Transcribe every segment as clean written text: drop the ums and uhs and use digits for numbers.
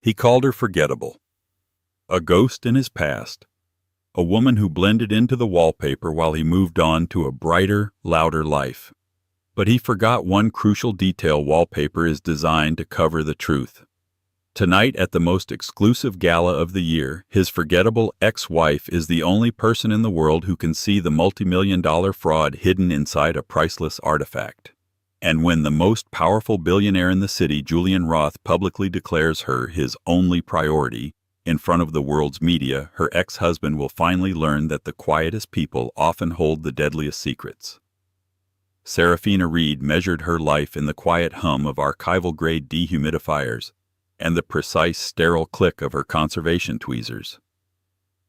He called her forgettable. A ghost in his past. A woman who blended into the wallpaper while he moved on to a brighter, louder life. But he forgot one crucial detail: wallpaper is designed to cover the truth. Tonight, at the most exclusive gala of the year, his forgettable ex-wife is the only person in the world who can see the multi-million-dollar fraud hidden inside a priceless artifact. And when the most powerful billionaire in the city, Julian Roth, publicly declares her his only priority, in front of the world's media, her ex-husband will finally learn that the quietest people often hold the deadliest secrets. Serafina Reed measured her life in the quiet hum of archival-grade dehumidifiers and the precise, sterile click of her conservation tweezers.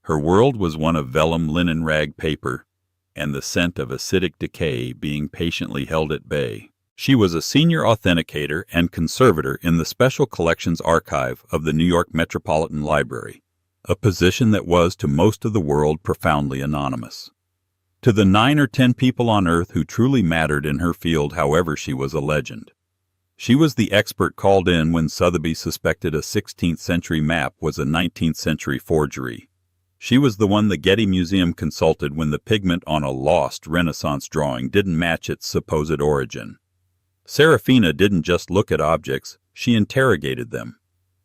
Her world was one of vellum linen rag paper and the scent of acidic decay being patiently held at bay. She was a senior authenticator and conservator in the Special Collections Archive of the New York Metropolitan Library, a position that was to most of the world profoundly anonymous. To the 9 or 10 people on Earth who truly mattered in her field, however, she was a legend. She was the expert called in when Sotheby's suspected a 16th century map was a 19th century forgery. She was the one the Getty Museum consulted when the pigment on a lost Renaissance drawing didn't match its supposed origin. Serafina didn't just look at objects, she interrogated them.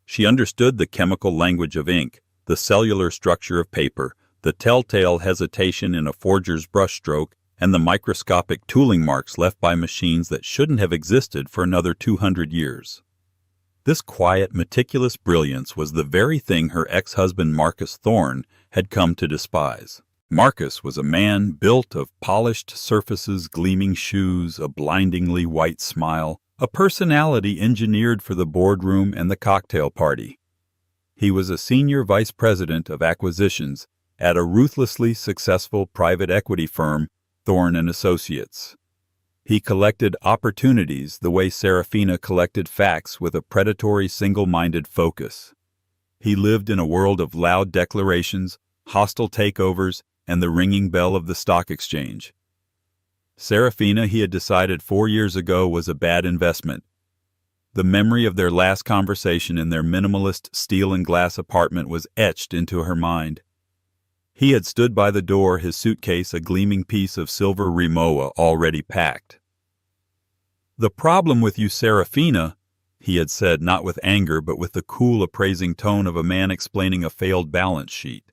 She understood the chemical language of ink, the cellular structure of paper, the telltale hesitation in a forger's brushstroke, and the microscopic tooling marks left by machines that shouldn't have existed for another 200 years. This quiet, meticulous brilliance was the very thing her ex-husband Marcus Thorne had come to despise. Marcus was a man built of polished surfaces, gleaming shoes, a blindingly white smile, a personality engineered for the boardroom and the cocktail party. He was a senior vice president of acquisitions at a ruthlessly successful private equity firm, Thorne & Associates. He collected opportunities the way Serafina collected facts, with a predatory, single-minded focus. He lived in a world of loud declarations, hostile takeovers, and the ringing bell of the stock exchange. Serafina, he had decided 4 years ago, was a bad investment. The memory of their last conversation in their minimalist steel and glass apartment was etched into her mind. He had stood by the door, his suitcase a gleaming piece of silver Rimowa already packed. "The problem with you, Serafina," he had said, not with anger but with the cool, appraising tone of a man explaining a failed balance sheet,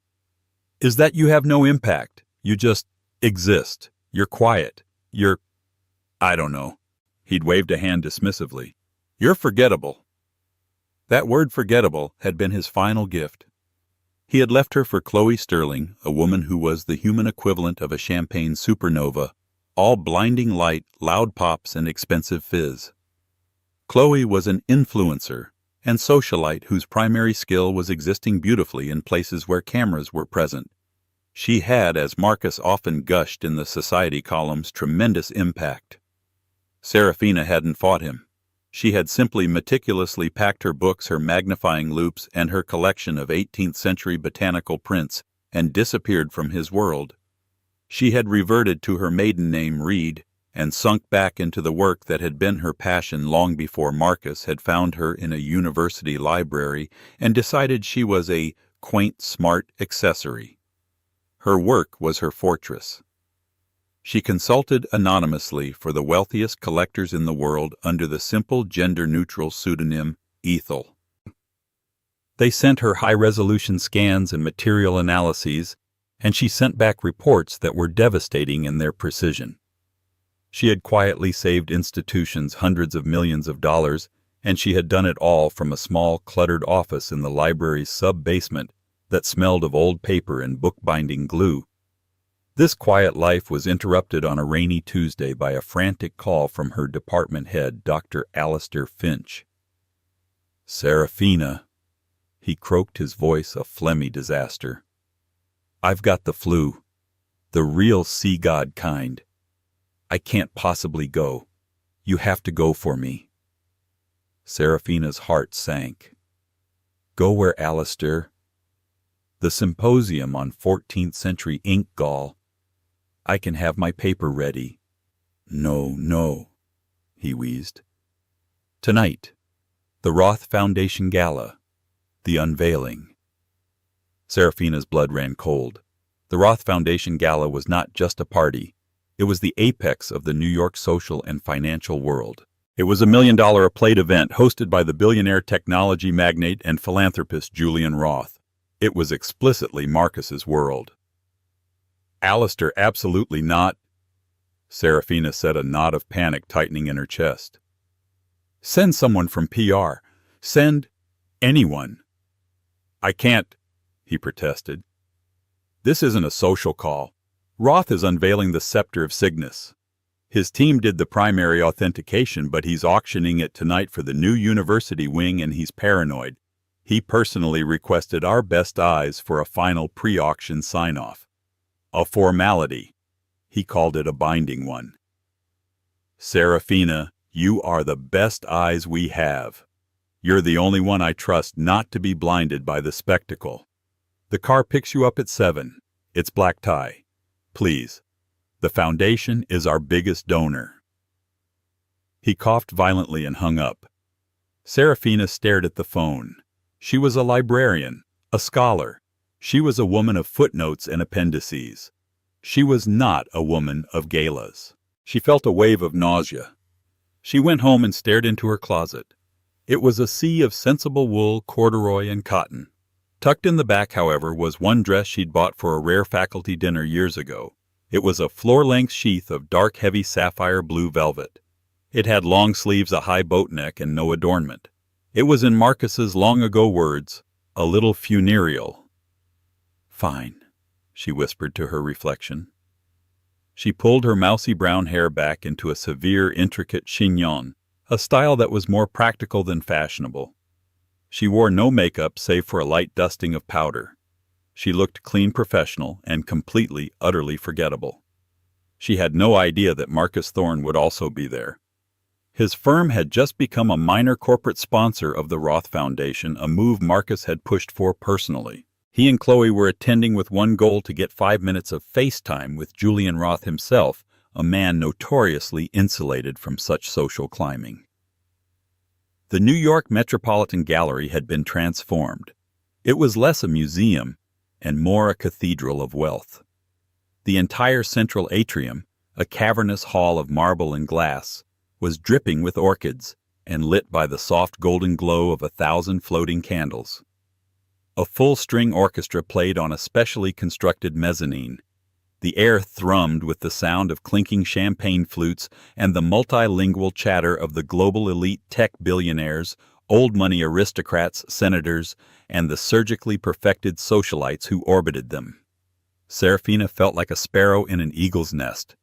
"is that you have no impact. You just exist. You're quiet. I don't know." He'd waved a hand dismissively. "You're forgettable." That word forgettable had been his final gift. He had left her for Chloe Sterling, a woman who was the human equivalent of a champagne supernova, all blinding light, loud pops, and expensive fizz. Chloe was an influencer and socialite whose primary skill was existing beautifully in places where cameras were present. She had, as Marcus often gushed in the society columns, tremendous impact. Serafina hadn't fought him. She had simply meticulously packed her books, her magnifying loupes, and her collection of 18th century botanical prints and disappeared from his world. She had reverted to her maiden name, Reed, and sunk back into the work that had been her passion long before Marcus had found her in a university library and decided she was a quaint, smart accessory. Her work was her fortress. She consulted anonymously for the wealthiest collectors in the world under the simple gender-neutral pseudonym Ethel. They sent her high-resolution scans and material analyses, and she sent back reports that were devastating in their precision. She had quietly saved institutions hundreds of millions of dollars, and she had done it all from a small, cluttered office in the library's sub-basement that smelled of old paper and bookbinding glue. This quiet life was interrupted on a rainy Tuesday by a frantic call from her department head, Dr. Alistair Finch. "Serafina," he croaked, his voice a phlegmy disaster. "I've got the flu. The real sea god kind. I can't possibly go. You have to go for me." Serafina's heart sank. "Go where, Alistair?" "The symposium on 14th century ink gall. I can have my paper ready." No, he wheezed. "Tonight, the Roth Foundation Gala. The unveiling. Serafina's blood ran cold. The Roth Foundation Gala was not just a party. It was the apex of the New York social and financial world. It was a $1 million a plate event hosted by the billionaire technology magnate and philanthropist Julian Roth. It was explicitly Marcus's world. Alistair, absolutely not. Serafina said, a knot of panic tightening in her chest. Send someone from PR. Send anyone. I can't, he protested. This isn't a social call. Roth is unveiling the scepter of Cygnus. His team did the primary authentication, but he's auctioning it tonight for the new university wing, and he's paranoid. He personally requested our best eyes for a final pre-auction sign-off. A formality. He called it a binding one. Serafina, you are the best eyes we have. You're the only one I trust not to be blinded by the spectacle. The car picks you up at 7. It's black tie. Please. The foundation is our biggest donor. He coughed violently and hung up. Serafina stared at the phone. She was a librarian, a scholar. She was a woman of footnotes and appendices. She was not a woman of galas. She felt a wave of nausea. She went home and stared into her closet. It was a sea of sensible wool, corduroy, and cotton. Tucked in the back, however, was one dress she'd bought for a rare faculty dinner years ago. It was a floor-length sheath of dark, heavy sapphire blue velvet. It had long sleeves, a high boat neck, and no adornment. It was, in Marcus's long-ago words, a little funereal. Fine, she whispered to her reflection. She pulled her mousy brown hair back into a severe, intricate chignon, a style that was more practical than fashionable. She wore no makeup save for a light dusting of powder. She looked clean, professional, and completely, utterly forgettable. She had no idea that Marcus Thorne would also be there. His firm had just become a minor corporate sponsor of the Roth Foundation, a move Marcus had pushed for personally. He and Chloe were attending with one goal: to get 5 minutes of FaceTime with Julian Roth himself, a man notoriously insulated from such social climbing. The New York Metropolitan Gallery had been transformed. It was less a museum and more a cathedral of wealth. The entire central atrium, a cavernous hall of marble and glass, was dripping with orchids and lit by the soft golden glow of 1,000 floating candles. A full-string orchestra played on a specially constructed mezzanine. The air thrummed with the sound of clinking champagne flutes and the multilingual chatter of the global elite tech billionaires, old-money aristocrats, senators, and the surgically perfected socialites who orbited them. Serafina felt like a sparrow in an eagle's nest.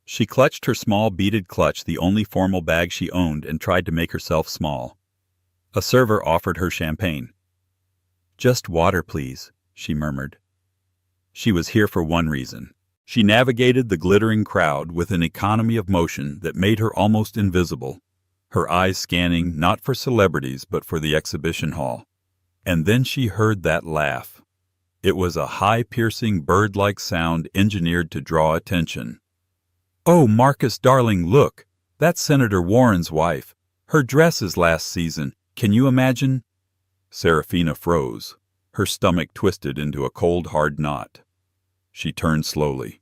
She clutched her small beaded clutch, the only formal bag she owned, and tried to make herself small. A server offered her champagne. "Just water, please," she murmured. She was here for one reason. She navigated the glittering crowd with an economy of motion that made her almost invisible, her eyes scanning not for celebrities but for the exhibition hall. And then she heard that laugh. It was a high, piercing, bird-like sound engineered to draw attention. "Oh, Marcus, darling, look! That's Senator Warren's wife. Her dresses last season. Can you imagine?" Serafina froze. Her stomach twisted into a cold, hard knot. She turned slowly.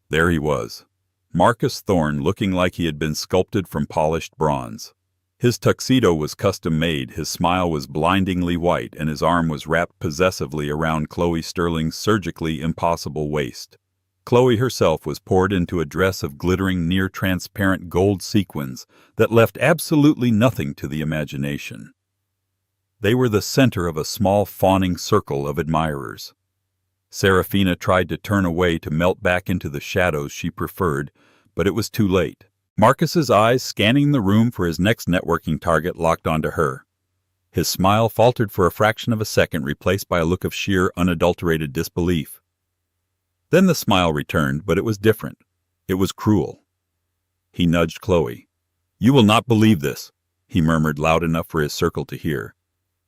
There he was, Marcus Thorne, looking like he had been sculpted from polished bronze. His tuxedo was custom-made, his smile was blindingly white, and his arm was wrapped possessively around Chloe Sterling's surgically impossible waist. Chloe herself was poured into a dress of glittering, near-transparent gold sequins that left absolutely nothing to the imagination. They were the center of a small, fawning circle of admirers. Serafina tried to turn away to melt back into the shadows she preferred, but it was too late. Marcus's eyes, scanning the room for his next networking target, locked onto her. His smile faltered for a fraction of a second, replaced by a look of sheer, unadulterated disbelief. Then the smile returned, but it was different. It was cruel. He nudged Chloe. "You will not believe this," he murmured loud enough for his circle to hear.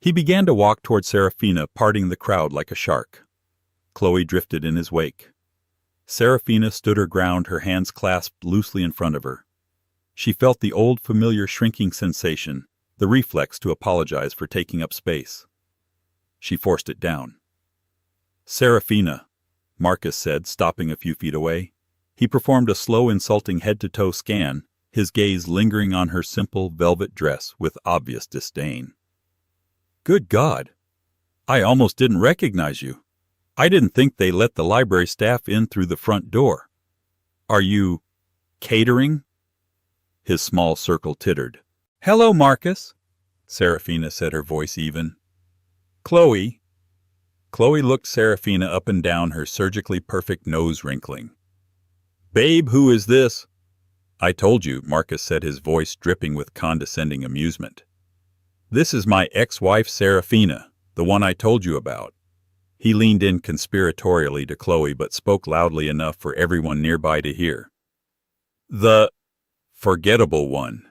He began to walk toward Serafina, parting the crowd like a shark. Chloe drifted in his wake. Serafina stood her ground, her hands clasped loosely in front of her. She felt the old familiar shrinking sensation, the reflex to apologize for taking up space. She forced it down. "Serafina," Marcus said, stopping a few feet away. He performed a slow, insulting head-to-toe scan, his gaze lingering on her simple velvet dress with obvious disdain. "Good God! I almost didn't recognize you. I didn't think they let the library staff in through the front door. Are you catering?" His small circle tittered. "Hello, Marcus," Serafina said, her voice even. "Chloe." Chloe looked Serafina up and down, her surgically perfect nose wrinkling. "Babe, who is this?" "I told you," Marcus said, his voice dripping with condescending amusement. "This is my ex-wife Serafina, the one I told you about." He leaned in conspiratorially to Chloe but spoke loudly enough for everyone nearby to hear. "The forgettable one."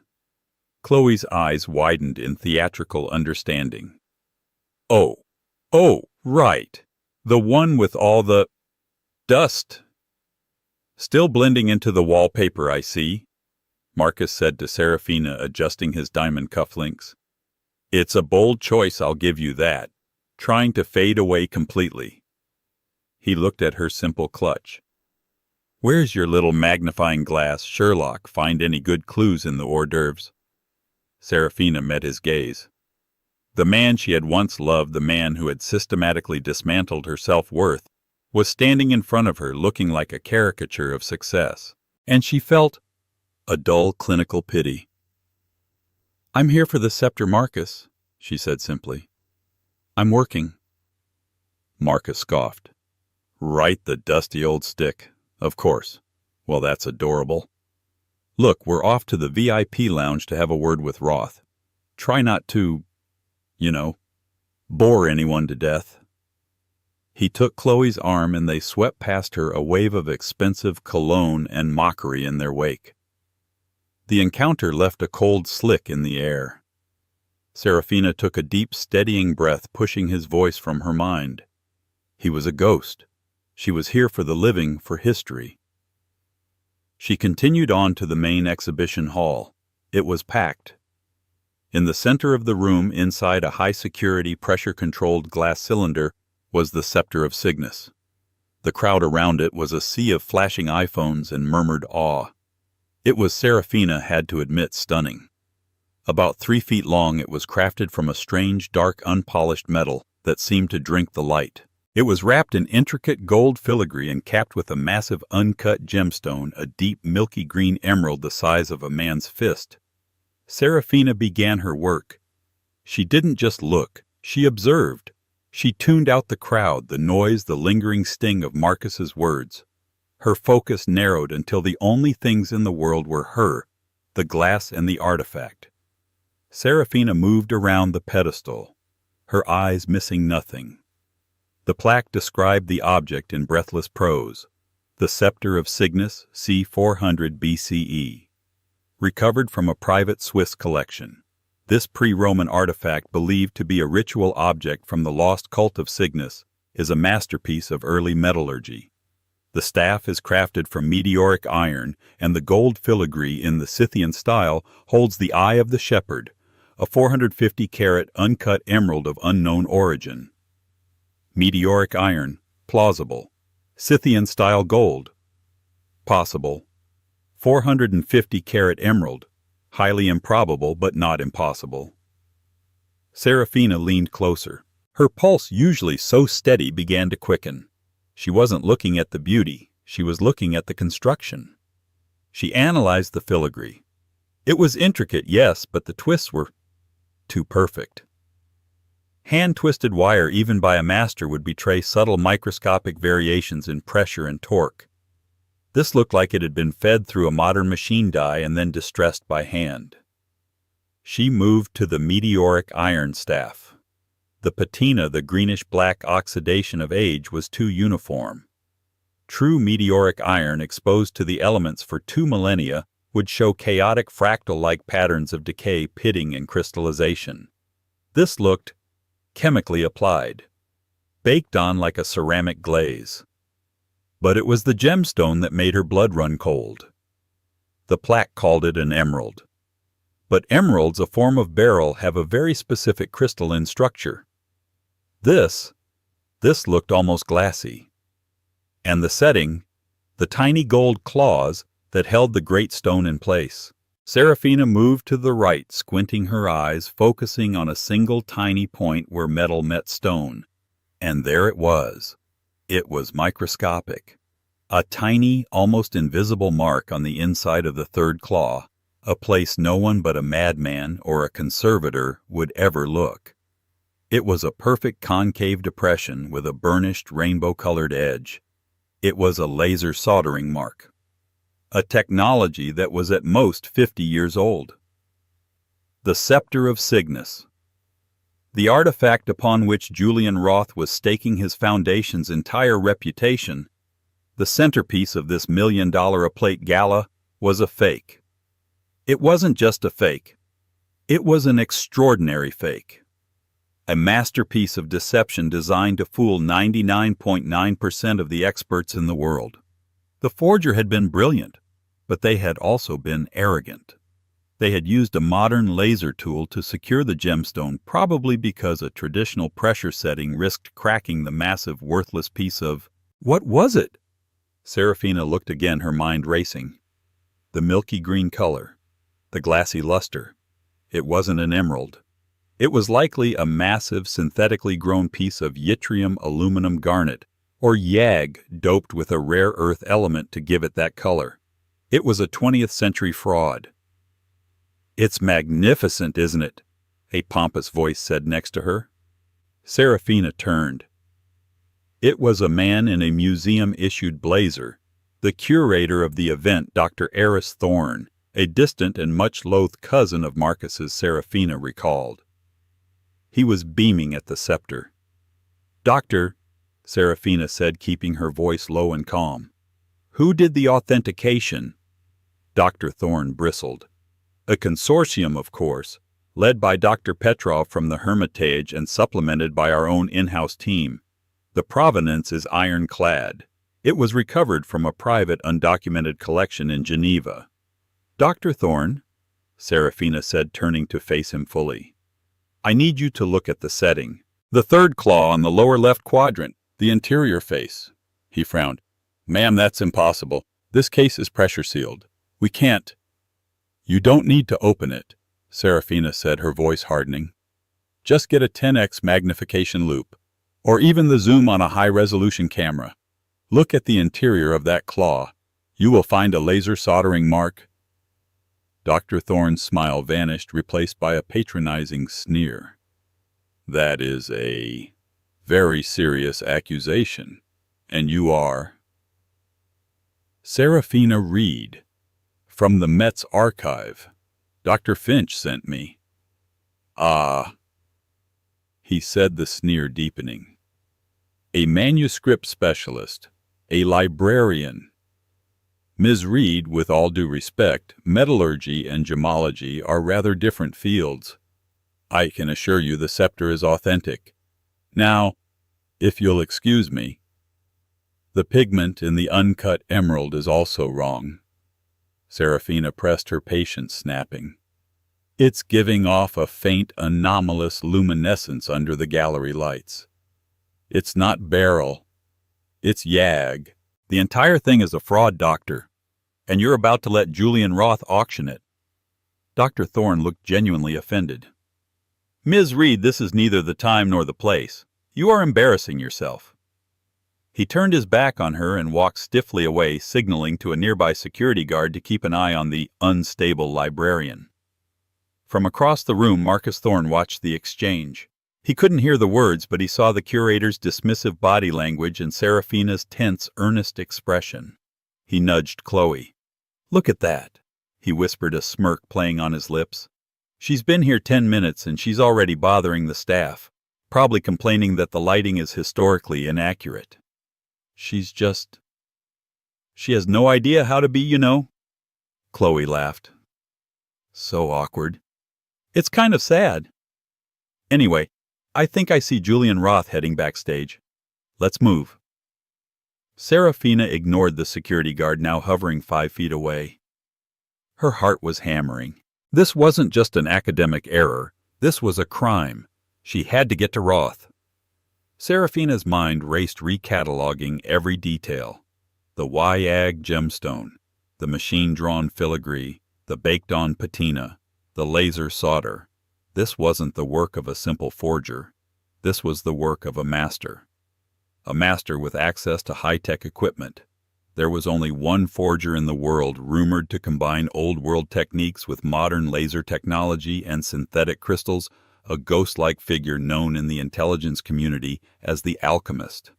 Chloe's eyes widened in theatrical understanding. Oh, right. The one with all the dust. "Still blending into the wallpaper, I see," Marcus said to Serafina, adjusting his diamond cufflinks. "It's a bold choice, I'll give you that. Trying to fade away completely." He looked at her simple clutch. "Where's your little magnifying glass, Sherlock? Find any good clues in the hors d'oeuvres?" Serafina met his gaze. The man she had once loved, the man who had systematically dismantled her self-worth, was standing in front of her looking like a caricature of success, and she felt a dull clinical pity. "I'm here for the scepter, Marcus," she said simply. "I'm working." Marcus scoffed. "Right, the dusty old stick. Of course. Well, that's adorable. Look, we're off to the VIP lounge to have a word with Roth. Try not to, bore anyone to death." He took Chloe's arm and they swept past her, a wave of expensive cologne and mockery in their wake. The encounter left a cold slick in the air. Serafina took a deep, steadying breath, pushing his voice from her mind. He was a ghost. She was here for the living, for history. She continued on to the main exhibition hall. It was packed. In the center of the room, inside a high-security, pressure-controlled glass cylinder, was the scepter of Cygnus. The crowd around it was a sea of flashing iPhones and murmured awe. It was, Serafina had to admit, stunning. About 3 feet long, it was crafted from a strange, dark, unpolished metal that seemed to drink the light. It was wrapped in intricate gold filigree and capped with a massive uncut gemstone, a deep, milky green emerald the size of a man's fist. Serafina began her work. She didn't just look, she observed. She tuned out the crowd, the noise, the lingering sting of Marcus's words. Her focus narrowed until the only things in the world were her, the glass and the artifact. Serafina moved around the pedestal, her eyes missing nothing. The plaque described the object in breathless prose. The scepter of Cygnus, c. 400 BCE. Recovered from a private Swiss collection. This pre-Roman artifact, believed to be a ritual object from the lost cult of Cygnus, is a masterpiece of early metallurgy. The staff is crafted from meteoric iron, and the gold filigree in the Scythian style holds the Eye of the Shepherd, a 450-carat uncut emerald of unknown origin. Meteoric iron, plausible. Scythian-style gold, possible. 450-carat emerald, highly improbable but not impossible. Serafina leaned closer. Her pulse, usually so steady, began to quicken. She wasn't looking at the beauty, she was looking at the construction. She analyzed the filigree. It was intricate, yes, but the twists were too perfect. Hand-twisted wire, even by a master, would betray subtle microscopic variations in pressure and torque. This looked like it had been fed through a modern machine die and then distressed by hand. She moved to the meteoric iron staff. The patina, the greenish-black oxidation of age, was too uniform. True meteoric iron, exposed to the elements for 2 millennia, would show chaotic fractal-like patterns of decay, pitting, and crystallization. This looked chemically applied, baked on like a ceramic glaze. But it was the gemstone that made her blood run cold. The plaque called it an emerald. But emeralds, a form of beryl, have a very specific crystalline structure. This, this looked almost glassy. And the setting, the tiny gold claws that held the great stone in place. Serafina moved to the right, squinting her eyes, focusing on a single tiny point where metal met stone. And there it was. It was microscopic. A tiny, almost invisible mark on the inside of the third claw, a place no one but a madman or a conservator would ever look. It was a perfect concave depression with a burnished rainbow-colored edge. It was a laser soldering mark. A technology that was at most 50 years old. The Scepter of Cygnus. The artifact upon which Julian Roth was staking his foundation's entire reputation, the centerpiece of this million-dollar-a-plate gala, was a fake. It wasn't just a fake. It was an extraordinary fake. A masterpiece of deception designed to fool 99.9% of the experts in the world. The forger had been brilliant, but they had also been arrogant. They had used a modern laser tool to secure the gemstone, probably because a traditional pressure setting risked cracking the massive, worthless piece of— What was it? Serafina looked again, her mind racing. The milky green color, the glassy luster. It wasn't an emerald. It was likely a massive, synthetically grown piece of yttrium aluminum garnet, or YAG, doped with a rare earth element to give it that color. It was a 20th century fraud. "It's magnificent, isn't it?" a pompous voice said next to her. Serafina turned. It was a man in a museum-issued blazer, the curator of the event, Dr. Eris Thorne, a distant and much-loathed cousin of Marcus's, Serafina recalled. He was beaming at the scepter. "Doctor," Serafina said, keeping her voice low and calm, "who did the authentication?" Dr. Thorne bristled. "A consortium, of course, led by Dr. Petrov from the Hermitage and supplemented by our own in-house team. The provenance is ironclad. It was recovered from a private, undocumented collection in Geneva." "Dr. Thorne," Serafina said, turning to face him fully, "I need you to look at the setting. The third claw on the lower left quadrant, the interior face." He frowned. "Ma'am, that's impossible. This case is pressure sealed. We can't—" "You don't need to open it," Serafina said, her voice hardening. "Just get a 10x magnification loupe, or even the zoom on a high-resolution camera. Look at the interior of that claw. You will find a laser soldering mark." Dr. Thorne's smile vanished, replaced by a patronizing sneer. "That is a very serious accusation, and you are—" "Serafina Reed, from the Met's archive. Dr. Finch sent me." "Ah," he said, the sneer deepening. "A manuscript specialist, a librarian. Ms. Reed, with all due respect, metallurgy and gemology are rather different fields. I can assure you the scepter is authentic. Now, if you'll excuse me, the pigment in the uncut emerald is also wrong." Serafina pressed her patience, snapping. "It's giving off a faint, anomalous luminescence under the gallery lights. It's not beryl. It's YAG. The entire thing is a fraud, Doctor. And you're about to let Julian Roth auction it." Dr. Thorne looked genuinely offended. "Ms. Reed, this is neither the time nor the place. You are embarrassing yourself." He turned his back on her and walked stiffly away, signaling to a nearby security guard to keep an eye on the unstable librarian. From across the room, Marcus Thorne watched the exchange. He couldn't hear the words, but he saw the curator's dismissive body language and Serafina's tense, earnest expression. He nudged Chloe. "Look at that," he whispered, a smirk playing on his lips. "She's been here 10 minutes and she's already bothering the staff, probably complaining that the lighting is historically inaccurate. She has no idea how to be, you know." Chloe laughed. "So awkward. It's kind of sad. Anyway, I think I see Julian Roth heading backstage. Let's move." Serafina ignored the security guard, now hovering 5 feet away. Her heart was hammering. This wasn't just an academic error. This was a crime. She had to get to Roth. Seraphina's mind raced recataloguing every detail. The YAG gemstone, the machine-drawn filigree, the baked-on patina, the laser solder. This wasn't the work of a simple forger. This was the work of a master. A master with access to high-tech equipment. There was only one forger in the world rumored to combine old-world techniques with modern laser technology and synthetic crystals, a ghost-like figure known in the intelligence community as the alchemist.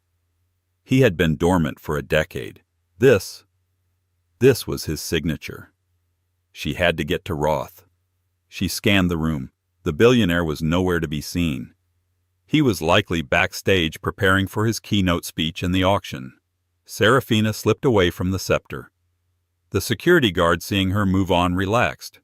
He had been dormant for a decade. This was his signature. She had to get to Roth. She scanned the room. The billionaire was nowhere to be seen. He was likely backstage preparing for his keynote speech in the auction. Seraphina slipped away from the scepter. The security guard, seeing her move on, relaxed.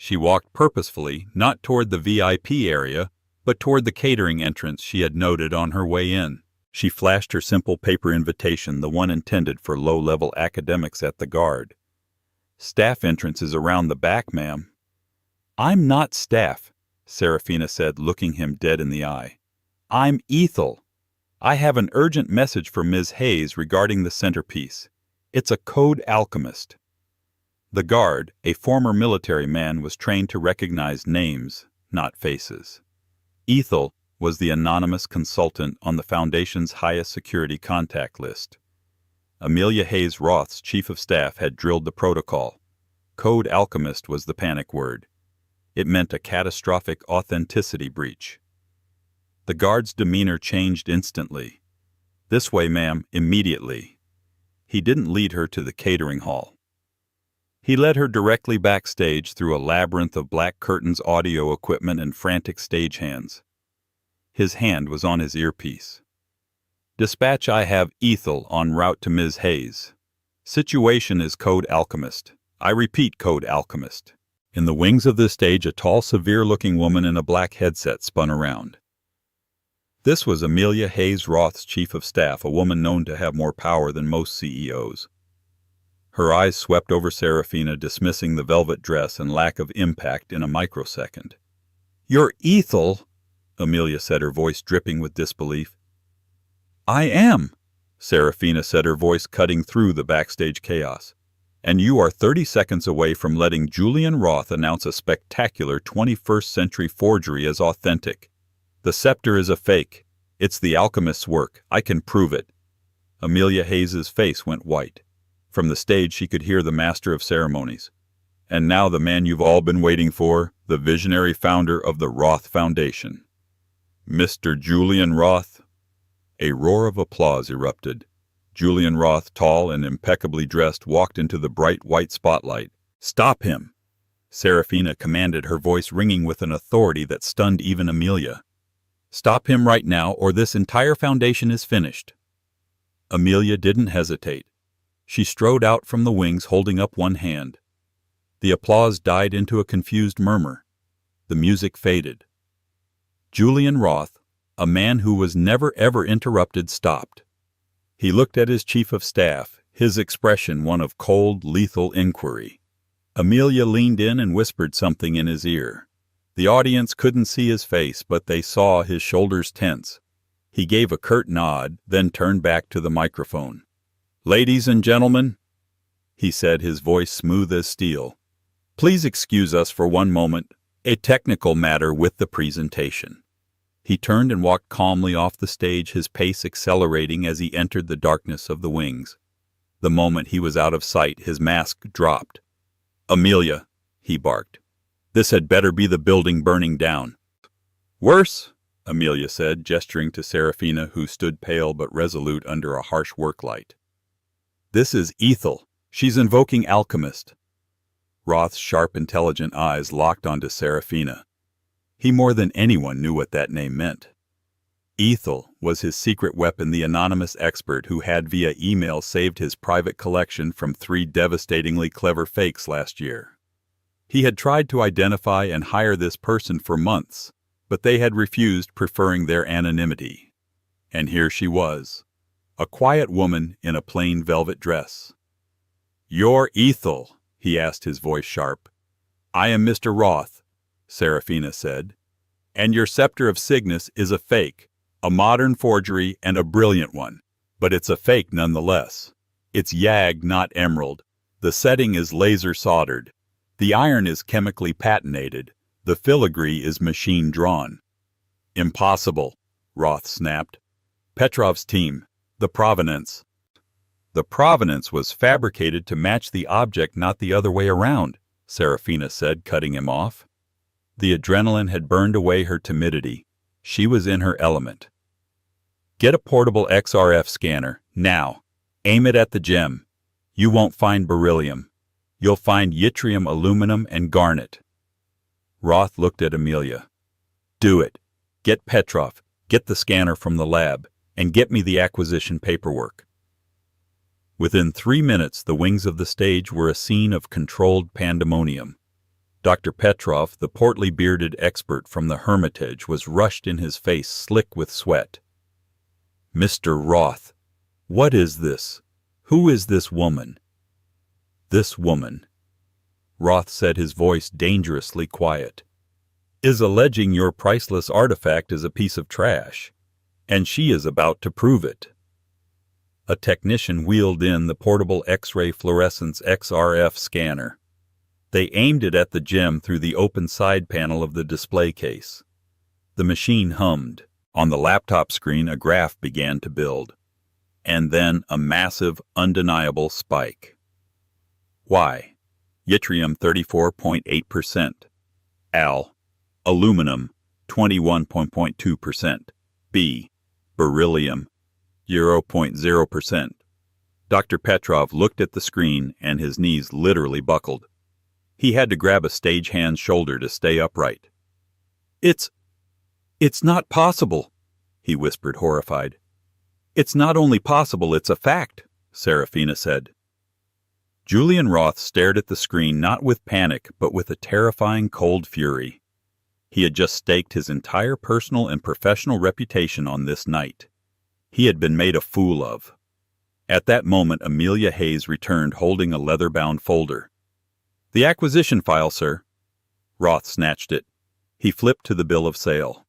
She walked purposefully, not toward the VIP area, but toward the catering entrance she had noted on her way in. She flashed her simple paper invitation, the one intended for low-level academics at the Guard. "Staff entrance is around the back, ma'am." "I'm not staff," Seraphina said, looking him dead in the eye. "I'm Ethel. I have an urgent message for Ms. Hayes regarding the centerpiece. It's a code alchemist." The guard, a former military man, was trained to recognize names, not faces. Ethel was the anonymous consultant on the Foundation's highest security contact list. Amelia Hayes Roth's chief of staff had drilled the protocol. Code alchemist was the panic word. It meant a catastrophic authenticity breach. The guard's demeanor changed instantly. "This way, ma'am, immediately." He didn't lead her to the catering hall. He led her directly backstage through a labyrinth of black curtains, audio equipment, and frantic stagehands. His hand was on his earpiece. "Dispatch, I have Ethel en route to Ms. Hayes. Situation is code alchemist. I repeat, code alchemist." In the wings of the stage, a tall, severe-looking woman in a black headset spun around. This was Amelia Hayes Roth's chief of staff, a woman known to have more power than most CEOs. Her eyes swept over Seraphina, dismissing the velvet dress and lack of impact in a microsecond. "You're Ethel," Amelia said, her voice dripping with disbelief. "I am," Seraphina said, her voice cutting through the backstage chaos. "And you are 30 seconds away from letting Julian Roth announce a spectacular 21st-century forgery as authentic. The scepter is a fake. It's the alchemist's work. I can prove it." Amelia Hayes's face went white. From the stage she could hear the master of ceremonies. "And now the man you've all been waiting for, the visionary founder of the Roth Foundation. Mr. Julian Roth." A roar of applause erupted. Julian Roth, tall and impeccably dressed, walked into the bright white spotlight. "Stop him!" Seraphina commanded, her voice ringing with an authority that stunned even Amelia. "Stop him right now, or this entire foundation is finished." Amelia didn't hesitate. She strode out from the wings, holding up one hand. The applause died into a confused murmur. The music faded. Julian Roth, a man who was never ever interrupted, stopped. He looked at his chief of staff, his expression one of cold, lethal inquiry. Amelia leaned in and whispered something in his ear. The audience couldn't see his face, but they saw his shoulders tense. He gave a curt nod, then turned back to the microphone. "Ladies and gentlemen," he said, his voice smooth as steel, "please excuse us for one moment. A technical matter with the presentation." He turned and walked calmly off the stage, his pace accelerating as he entered the darkness of the wings. The moment he was out of sight, his mask dropped. "Amelia," he barked, "this had better be the building burning down." "Worse," Amelia said, gesturing to Seraphina, who stood pale but resolute under a harsh work light. "This is Ethel. She's invoking alchemist." Roth's sharp, intelligent eyes locked onto Seraphina. He more than anyone knew what that name meant. Ethel was his secret weapon, the anonymous expert who had via email saved his private collection from 3 devastatingly clever fakes last year. He had tried to identify and hire this person for months, but they had refused, preferring their anonymity. And here she was, a quiet woman in a plain velvet dress. "You're Ethel?" he asked, his voice sharp. "I am Mr. Roth," Seraphina said. "And your scepter of Cygnus is a fake. A modern forgery and a brilliant one, but it's a fake nonetheless. It's YAG, not emerald. The setting is laser soldered. The iron is chemically patinated. The filigree is machine drawn. Impossible, Roth snapped. Petrov's team, the provenance. The provenance was fabricated to match the object, not the other way around, Serafina said, cutting him off. The adrenaline had burned away her timidity. She was in her element. Get a portable XRF scanner, now. Aim it at the gem. You won't find beryllium. You'll find yttrium, aluminum, and garnet. Roth looked at Amelia. Do it. Get Petrov, get the scanner from the lab, and get me the acquisition paperwork. Within 3 minutes, the wings of the stage were a scene of controlled pandemonium. Dr. Petrov, the portly bearded expert from the Hermitage, was rushed in his face slick with sweat. Mr. Roth, what is this? Who is this woman? This woman, Roth said, his voice dangerously quiet, is alleging your priceless artifact is a piece of trash, and she is about to prove it. A technician wheeled in the portable X-ray fluorescence XRF scanner. They aimed it at the gem through the open side panel of the display case. The machine hummed. On the laptop screen, a graph began to build. And then a massive, undeniable spike. Y. Yttrium 34.8%. Al. Aluminum 21.2%. B. Beryllium 0.0%. Dr. Petrov looked at the screen and his knees literally buckled. He had to grab a stagehand's shoulder to stay upright. It's not possible, he whispered, horrified. It's not only possible, it's a fact, Serafina said. Julian Roth stared at the screen not with panic, but with a terrifying cold fury. He had just staked his entire personal and professional reputation on this night. He had been made a fool of. At that moment, Amelia Hayes returned holding a leather-bound folder. The acquisition file, sir. Roth snatched it. He flipped to the bill of sale.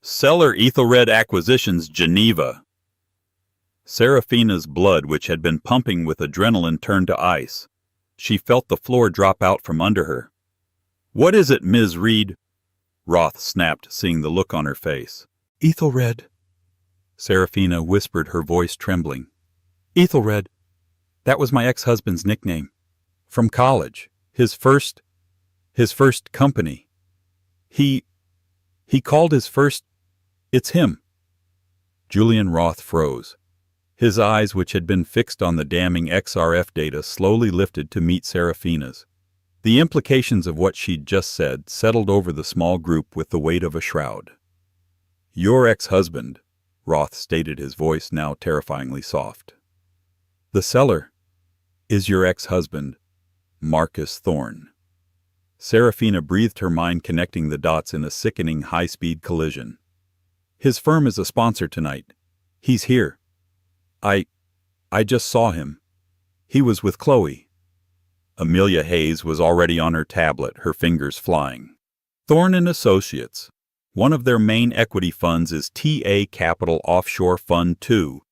Seller Ethelred Acquisitions, Geneva. Serafina's blood, which had been pumping with adrenaline, turned to ice. She felt the floor drop out from under her. What is it, Ms. Reed? Roth snapped, seeing the look on her face. Ethelred. Serafina whispered, her voice trembling. Ethelred. That was my ex-husband's nickname. From college. His first company. He called his first... It's him. Julian Roth froze. His eyes, which had been fixed on the damning XRF data, slowly lifted to meet Serafina's. The implications of what she'd just said settled over the small group with the weight of a shroud. Your ex-husband, Roth stated, his voice now terrifyingly soft. The seller is your ex-husband, Marcus Thorne. Serafina breathed, her mind connecting the dots in a sickening high-speed collision. His firm is a sponsor tonight. He's here. I just saw him. He was with Chloe. Amelia Hayes was already on her tablet, her fingers flying. Thorne and Associates. One of their main equity funds is TA Capital Offshore Fund 2.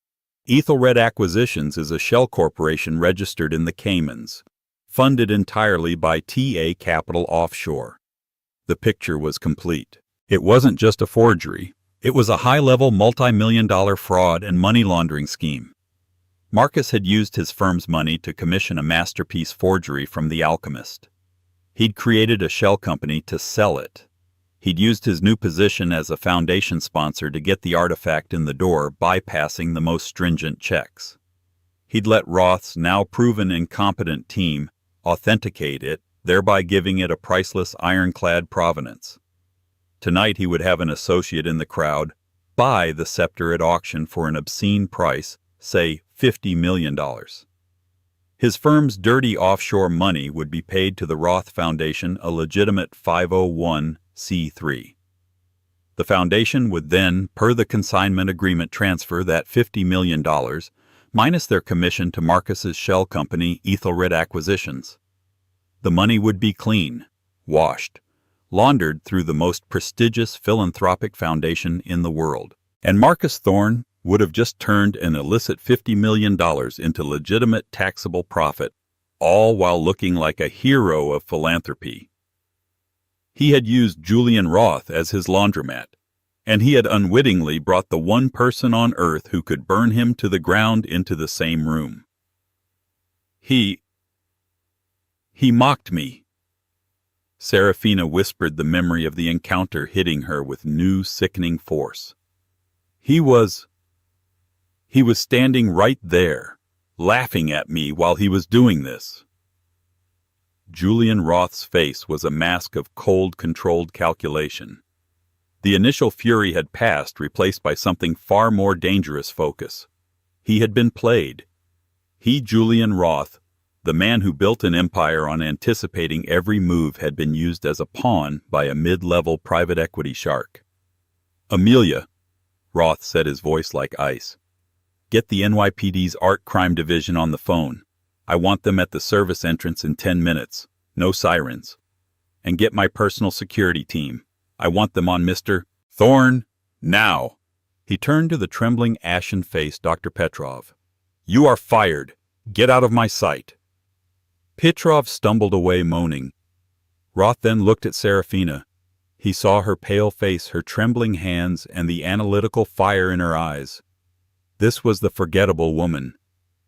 Ethelred Acquisitions is a shell corporation registered in the Caymans, funded entirely by TA Capital Offshore. The picture was complete. It wasn't just a forgery. It was a high-level multi-million-dollar fraud and money laundering scheme. Marcus had used his firm's money to commission a masterpiece forgery from The Alchemist. He'd created a shell company to sell it. He'd used his new position as a foundation sponsor to get the artifact in the door, bypassing the most stringent checks. He'd let Roth's now proven incompetent team authenticate it, thereby giving it a priceless ironclad provenance. Tonight he would have an associate in the crowd buy the scepter at auction for an obscene price, say $50 million. His firm's dirty offshore money would be paid to the Roth Foundation, a legitimate 501c3. The foundation would then, per the consignment agreement, transfer that $50 million, minus their commission to Marcus's shell company, Ethelred Acquisitions. The money would be clean, washed, laundered through the most prestigious philanthropic foundation in the world. And Marcus Thorne would have just turned an illicit $50 million into legitimate taxable profit, all while looking like a hero of philanthropy. He had used Julian Roth as his laundromat, and he had unwittingly brought the one person on earth who could burn him to the ground into the same room. He mocked me. Serafina whispered, the memory of the encounter hitting her with new, sickening force. He was standing right there, laughing at me while he was doing this. Julian Roth's face was a mask of cold, controlled calculation. The initial fury had passed, replaced by something far more dangerous focus. He had been played. He, Julian Roth, the man who built an empire on anticipating every move, had been used as a pawn by a mid-level private equity shark. "Amelia," Roth said, his voice like ice, "get the NYPD's Art Crime Division on the phone. I want them at the service entrance in 10 minutes. No sirens. And get my personal security team. I want them on Mr. Thorne now." He turned to the trembling, ashen-faced Dr. Petrov. "You are fired. Get out of my sight." Petrov stumbled away, moaning. Roth then looked at Serafina. He saw her pale face, her trembling hands, and the analytical fire in her eyes. This was the forgettable woman,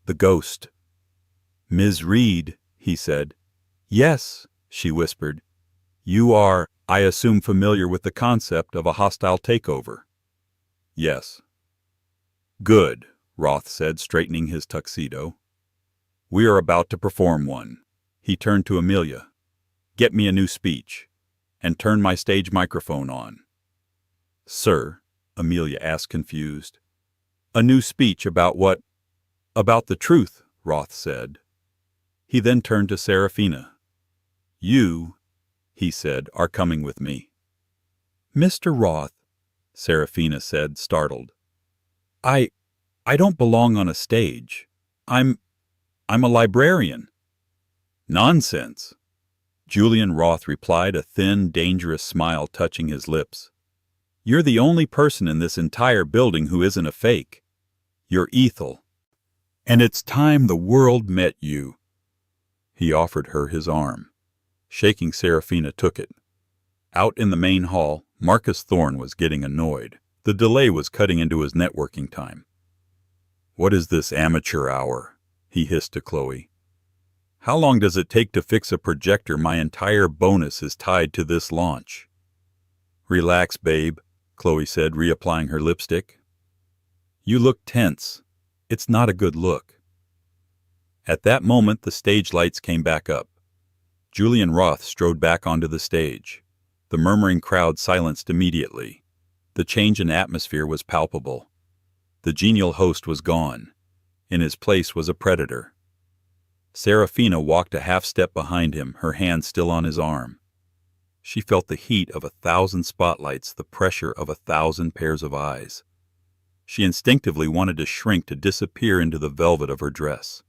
the ghost. "Ms. Reed," he said. "Yes," she whispered. "You are, I assume, familiar with the concept of a hostile takeover." "Yes." "Good," Roth said, straightening his tuxedo. "We are about to perform one." He turned to Amelia. "Get me a new speech, and turn my stage microphone on." "Sir?" Amelia asked, confused. "A new speech about what?" "About the truth," Roth said. He then turned to Serafina. "You," he said, "are coming with me." "Mr. Roth," Serafina said, startled. I don't belong on a stage. I'm a librarian." "Nonsense," Julian Roth replied, a thin, dangerous smile touching his lips. "You're the only person in this entire building who isn't a fake. You're Ethel. And it's time the world met you." He offered her his arm. Shaking, Serafina took it. Out in the main hall, Marcus Thorne was getting annoyed. The delay was cutting into his networking time. "What is this amateur hour?" he hissed to Chloe. "How long does it take to fix a projector? My entire bonus is tied to this launch." "Relax, babe," Chloe said, reapplying her lipstick. "You look tense. It's not a good look." At that moment, the stage lights came back up. Julian Roth strode back onto the stage. The murmuring crowd silenced immediately. The change in atmosphere was palpable. The genial host was gone. In his place was a predator. Serafina walked a half-step behind him, her hand still on his arm. She felt the heat of 1,000 spotlights, the pressure of 1,000 pairs of eyes. She instinctively wanted to shrink, to disappear into the velvet of her dress.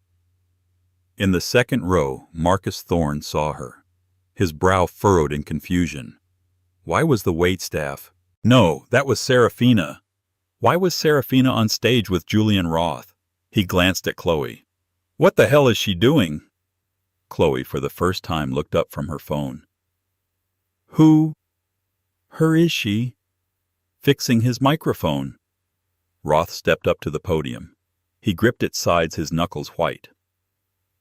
In the second row, Marcus Thorne saw her. His brow furrowed in confusion. Why was the waitstaff? No, that was Serafina. Why was Serafina on stage with Julian Roth? He glanced at Chloe. What the hell is she doing? Chloe, for the first time, looked up from her phone. Who? Her is she? Fixing his microphone. Roth stepped up to the podium. He gripped its sides, his knuckles white.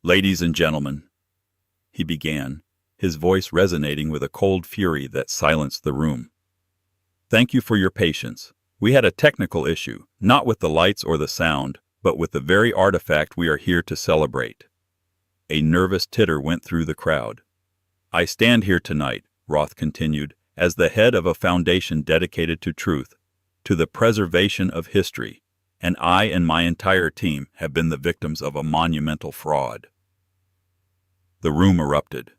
Ladies and gentlemen, he began, his voice resonating with a cold fury that silenced the room. Thank you for your patience. We had a technical issue, not with the lights or the sound, but with the very artifact we are here to celebrate. A nervous titter went through the crowd. I stand here tonight, Roth continued, as the head of a foundation dedicated to truth, to the preservation of history, and I and my entire team have been the victims of a monumental fraud. The room erupted.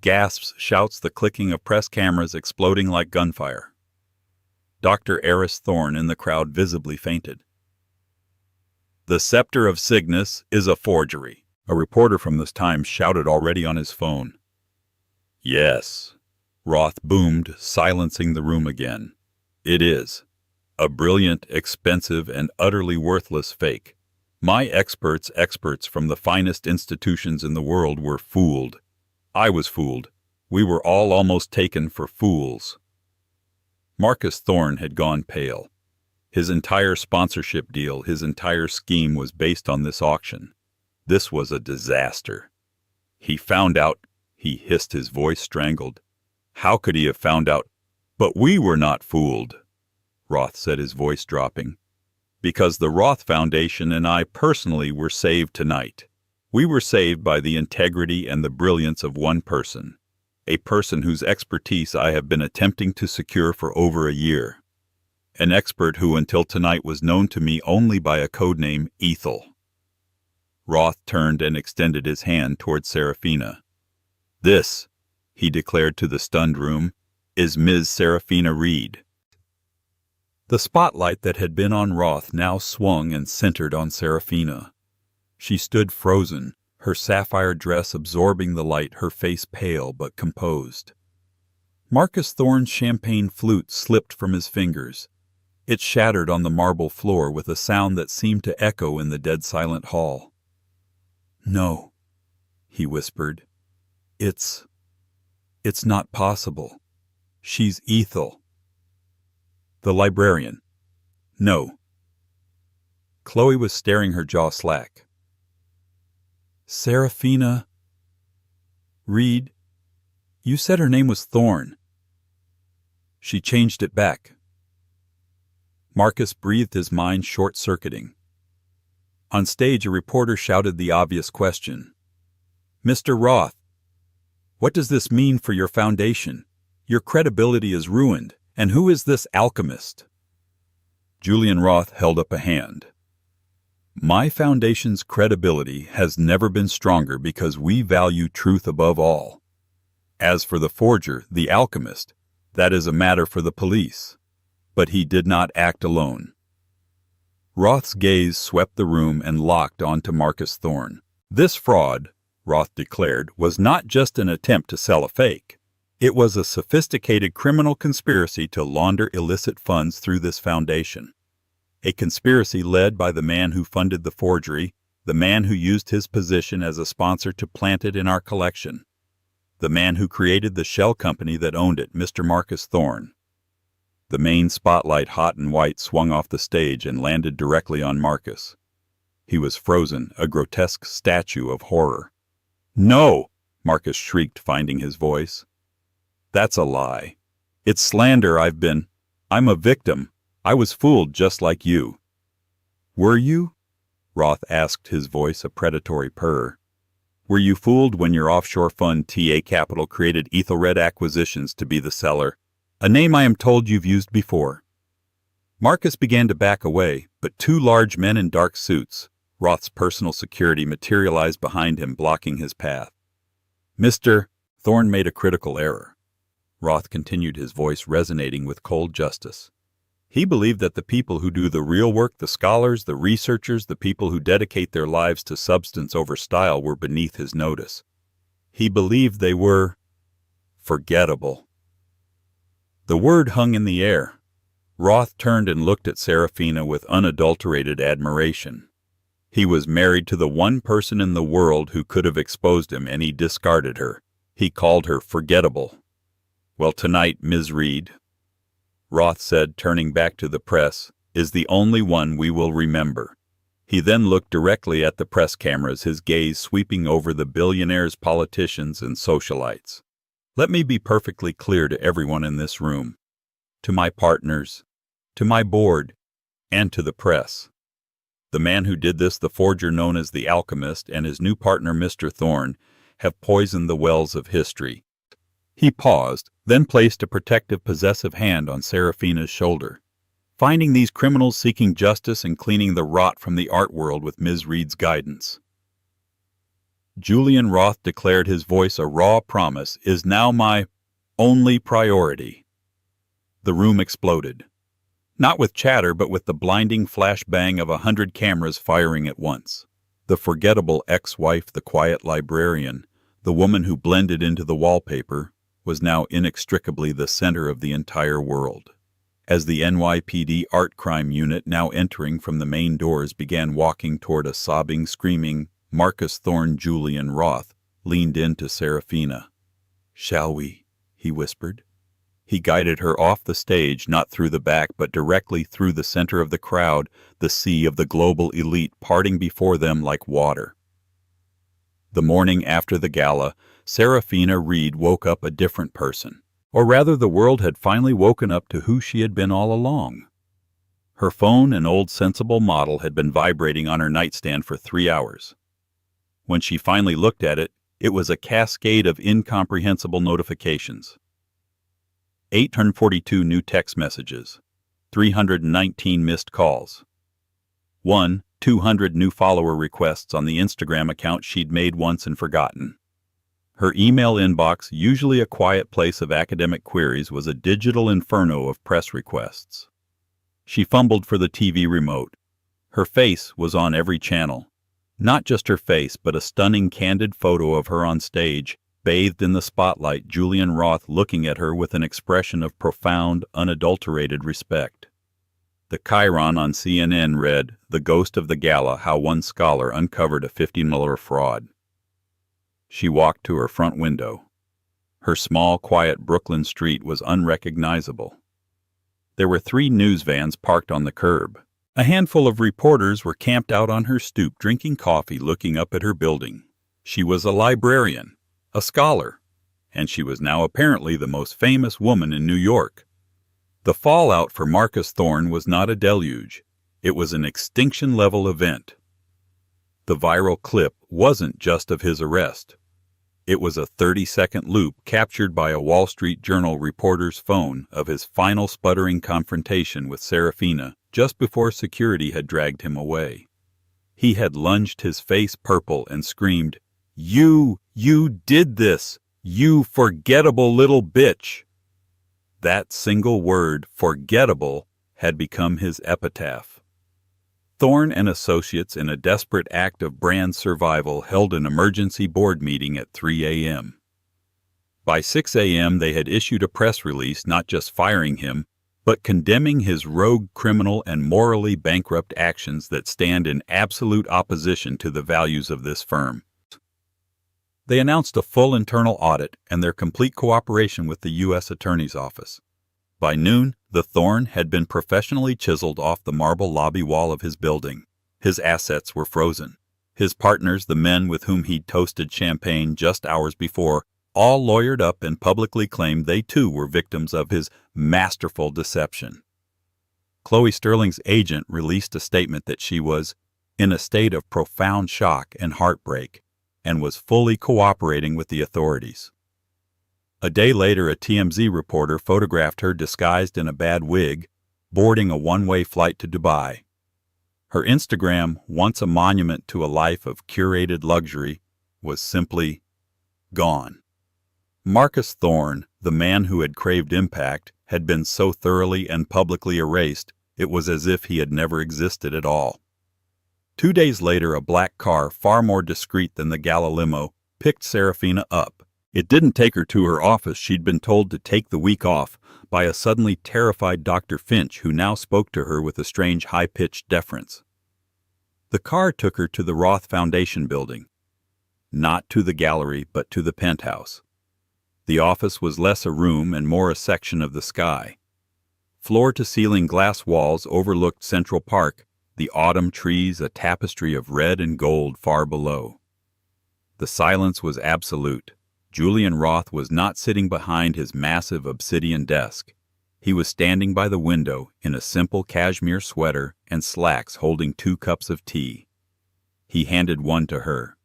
Gasps, shouts, the clicking of press cameras exploding like gunfire. Dr. Eris Thorne in the crowd visibly fainted. The scepter of Cygnus is a forgery, a reporter from this time shouted already on his phone. Yes, Roth boomed, silencing the room again. It is. A brilliant, expensive, and utterly worthless fake. My experts from the finest institutions in the world were fooled. I was fooled. We were all almost taken for fools. Marcus Thorne had gone pale. His entire sponsorship deal, his entire scheme was based on this auction. This was a disaster. He found out, he hissed, his voice strangled. How could he have found out? But we were not fooled, Roth said, his voice dropping. Because the Roth Foundation and I personally were saved tonight. We were saved by the integrity and the brilliance of one person, a person whose expertise I have been attempting to secure for over a year. An expert who until tonight was known to me only by a codename Ethel. Roth turned and extended his hand toward Serafina. This, he declared to the stunned room, is Ms. Serafina Reed. The spotlight that had been on Roth now swung and centered on Serafina. She stood frozen, her sapphire dress absorbing the light, her face pale but composed. Marcus Thorne's champagne flute slipped from his fingers. It shattered on the marble floor with a sound that seemed to echo in the dead-silent hall. "No," he whispered. It's not possible. She's Ethel." The librarian. "No." Chloe was staring, her jaw slack. "Serafina Reed? You said her name was Thorne." "She changed it back." Marcus breathed, his mind short-circuiting. On stage, a reporter shouted the obvious question. "Mr. Roth, what does this mean for your foundation? Your credibility is ruined. And who is this alchemist?" Julian Roth held up a hand. "My foundation's credibility has never been stronger because we value truth above all. As for the forger, the alchemist, that is a matter for the police. But he did not act alone." Roth's gaze swept the room and locked onto Marcus Thorne. "This fraud," Roth declared, "was not just an attempt to sell a fake. It was a sophisticated criminal conspiracy to launder illicit funds through this foundation. A conspiracy led by the man who funded the forgery, the man who used his position as a sponsor to plant it in our collection, the man who created the shell company that owned it, Mr. Marcus Thorne." The main spotlight, hot and white, swung off the stage and landed directly on Marcus. He was frozen, a grotesque statue of horror. "No!" Marcus shrieked, finding his voice. "That's a lie. It's slander. I'm a victim. I was fooled just like you." "Were you?" Roth asked, his voice a predatory purr. "Were you fooled when your offshore fund TA Capital created Ethelred Acquisitions to be the seller, a name I am told you've used before?" Marcus began to back away, but two large men in dark suits, Roth's personal security, materialized behind him, blocking his path. "Mr. Thorne made a critical error," Roth continued, his voice resonating with cold justice. "He believed that the people who do the real work, the scholars, the researchers, the people who dedicate their lives to substance over style, were beneath his notice. He believed they were forgettable." The word hung in the air. Roth turned and looked at Serafina with unadulterated admiration. He was married to the one person in the world who could have exposed him, and he discarded her. He called her forgettable. "Well, tonight, Ms. Reed," Roth said, turning back to the press, "is the only one we will remember." He then looked directly at the press cameras, his gaze sweeping over the billionaires, politicians, and socialites. "Let me be perfectly clear to everyone in this room, to my partners, to my board, and to the press. The man who did this, the forger known as the Alchemist, and his new partner, Mr. Thorne, have poisoned the wells of history." He paused, then placed a protective, possessive hand on Serafina's shoulder. "Finding these criminals, seeking justice, and cleaning the rot from the art world with Ms. Reed's guidance." Julian Roth declared, his voice a raw promise, "is now my only priority." The room exploded. Not with chatter, but with the blinding flashbang of 100 cameras firing at once. The forgettable ex-wife, the quiet librarian, the woman who blended into the wallpaper, was now inextricably the center of the entire world. As the NYPD art crime unit, now entering from the main doors, began walking toward a sobbing, screaming Marcus Thorne, Julian Roth leaned into Serafina. "Shall we?" he whispered. He guided her off the stage, not through the back, but directly through the center of the crowd, the sea of the global elite parting before them like water. The morning after the gala, Serafina Reed woke up a different person. Or rather, the world had finally woken up to who she had been all along. Her phone, an old sensible model, had been vibrating on her nightstand for 3 hours. When she finally looked at it, it was a cascade of incomprehensible notifications. 842 new text messages, 319 missed calls, 200 new follower requests on the Instagram account she'd made once and forgotten. Her email inbox, usually a quiet place of academic queries, was a digital inferno of press requests. She fumbled for the TV remote. Her face was on every channel. Not just her face, but a stunning candid photo of her on stage, bathed in the spotlight, Julian Roth looking at her with an expression of profound, unadulterated respect. The chyron on CNN read, "The Ghost of the Gala, How One Scholar Uncovered a $50 Fraud." She walked to her front window. Her small, quiet Brooklyn street was unrecognizable. There were 3 news vans parked on the curb. A handful of reporters were camped out on her stoop, drinking coffee, looking up at her building. She was a librarian, a scholar, and she was now apparently the most famous woman in New York. The fallout for Marcus Thorne was not a deluge. It was an extinction-level event. The viral clip wasn't just of his arrest. It was a 30-second loop captured by a Wall Street Journal reporter's phone of his final sputtering confrontation with Serafina just before security had dragged him away. He had lunged, his face purple, and screamed, You did this! You forgettable little bitch!" That single word, forgettable, had become his epitaph. Thorne and Associates, in a desperate act of brand survival, held an emergency board meeting at 3 a.m. By 6 a.m. they had issued a press release not just firing him, but condemning his rogue, criminal, and morally bankrupt actions that stand in absolute opposition to the values of this firm. They announced a full internal audit and their complete cooperation with the U.S. Attorney's Office. By noon, the Thorne had been professionally chiseled off the marble lobby wall of his building. His assets were frozen. His partners, the men with whom he'd toasted champagne just hours before, all lawyered up and publicly claimed they too were victims of his masterful deception. Chloe Sterling's agent released a statement that she was in a state of profound shock and heartbreak and was fully cooperating with the authorities. A day later, a TMZ reporter photographed her disguised in a bad wig, boarding a one-way flight to Dubai. Her Instagram, once a monument to a life of curated luxury, was simply gone. Marcus Thorne, the man who had craved impact, had been so thoroughly and publicly erased, it was as if he had never existed at all. 2 days later, a black car, far more discreet than the gala limo, picked Serafina up. It didn't take her to her office. She'd been told to take the week off by a suddenly terrified Dr. Finch, who now spoke to her with a strange high-pitched deference. The car took her to the Roth Foundation building. Not to the gallery, but to the penthouse. The office was less a room and more a section of the sky. Floor-to-ceiling glass walls overlooked Central Park, the autumn trees a tapestry of red and gold far below. The silence was absolute. Julian Roth was not sitting behind his massive obsidian desk. He was standing by the window in a simple cashmere sweater and slacks, holding 2 cups of tea. He handed one to her.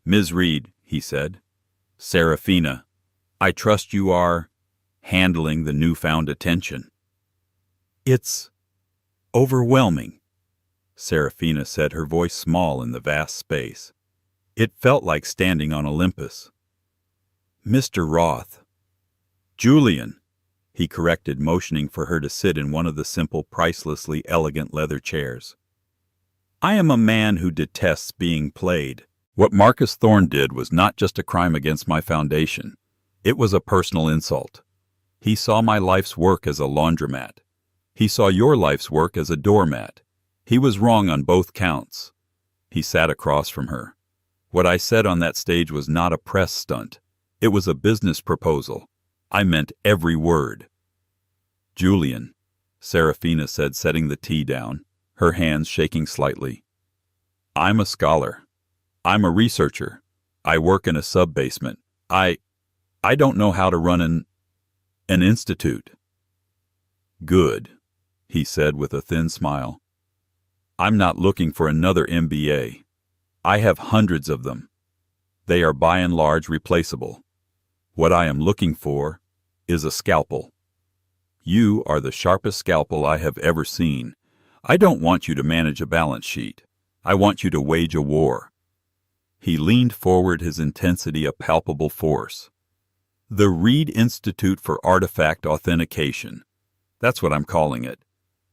"Ms. Reed," he said. "Serafina, I trust you are handling the newfound attention." "It's overwhelming," Serafina said, her voice small in the vast space. It felt like standing on Olympus. "Mr. Roth." "Julian," he corrected, motioning for her to sit in one of the simple, pricelessly elegant leather chairs. "I am a man who detests being played. What Marcus Thorne did was not just a crime against my foundation. It was a personal insult." He saw my life's work as a laundromat. He saw your life's work as a doormat. He was wrong on both counts. He sat across from her. What I said on that stage was not a press stunt. It was a business proposal. I meant every word. Julian, Serafina said, setting the tea down, her hands shaking slightly. I'm a scholar. I'm a researcher. I work in a sub-basement. I don't know how to run an institute. Good, he said with a thin smile. I'm not looking for another MBA. I have hundreds of them. They are by and large replaceable. What I am looking for is a scalpel. You are the sharpest scalpel I have ever seen. I don't want you to manage a balance sheet. I want you to wage a war. He leaned forward, his intensity a palpable force. The Reed Institute for Artifact Authentication. That's what I'm calling it.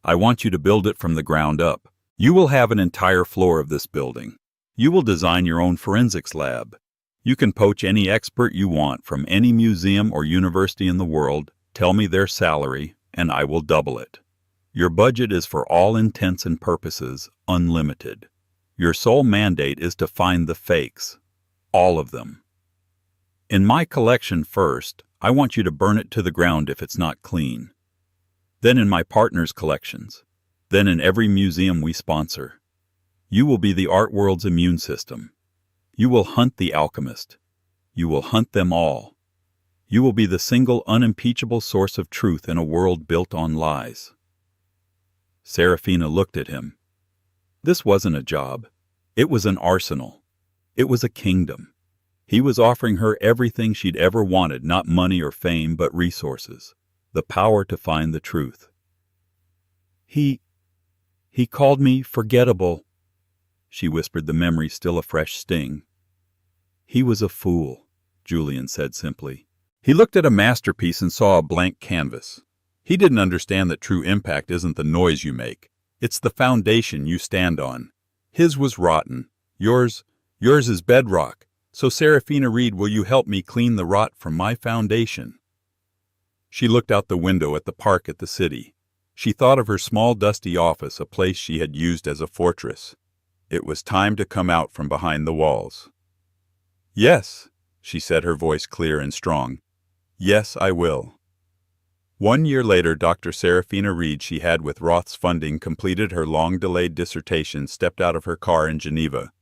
I want you to build it from the ground up. You will have an entire floor of this building. You will design your own forensics lab. You can poach any expert you want from any museum or university in the world, tell me their salary, and I will double it. Your budget is for all intents and purposes unlimited. Your sole mandate is to find the fakes. All of them. In my collection first, I want you to burn it to the ground if it's not clean. Then in my partner's collections. Then in every museum we sponsor. You will be the art world's immune system. You will hunt the alchemist. You will hunt them all. You will be the single unimpeachable source of truth in a world built on lies. Serafina looked at him. This wasn't a job. It was an arsenal. It was a kingdom. He was offering her everything she'd ever wanted, not money or fame, but resources. The power to find the truth. He called me forgettable, she whispered, the memory still a fresh sting. He was a fool, Julian said simply. He looked at a masterpiece and saw a blank canvas. He didn't understand that true impact isn't the noise you make. It's the foundation you stand on. His was rotten. Yours is bedrock. So Serafina Reed, will you help me clean the rot from my foundation? She looked out the window at the park at the city. She thought of her small dusty office, a place she had used as a fortress. It was time to come out from behind the walls. Yes, she said, her voice clear and strong. Yes, I will. 1 year later, Dr. Serafina Reed, she had with Roth's funding completed her long-delayed dissertation, stepped out of her car in Geneva.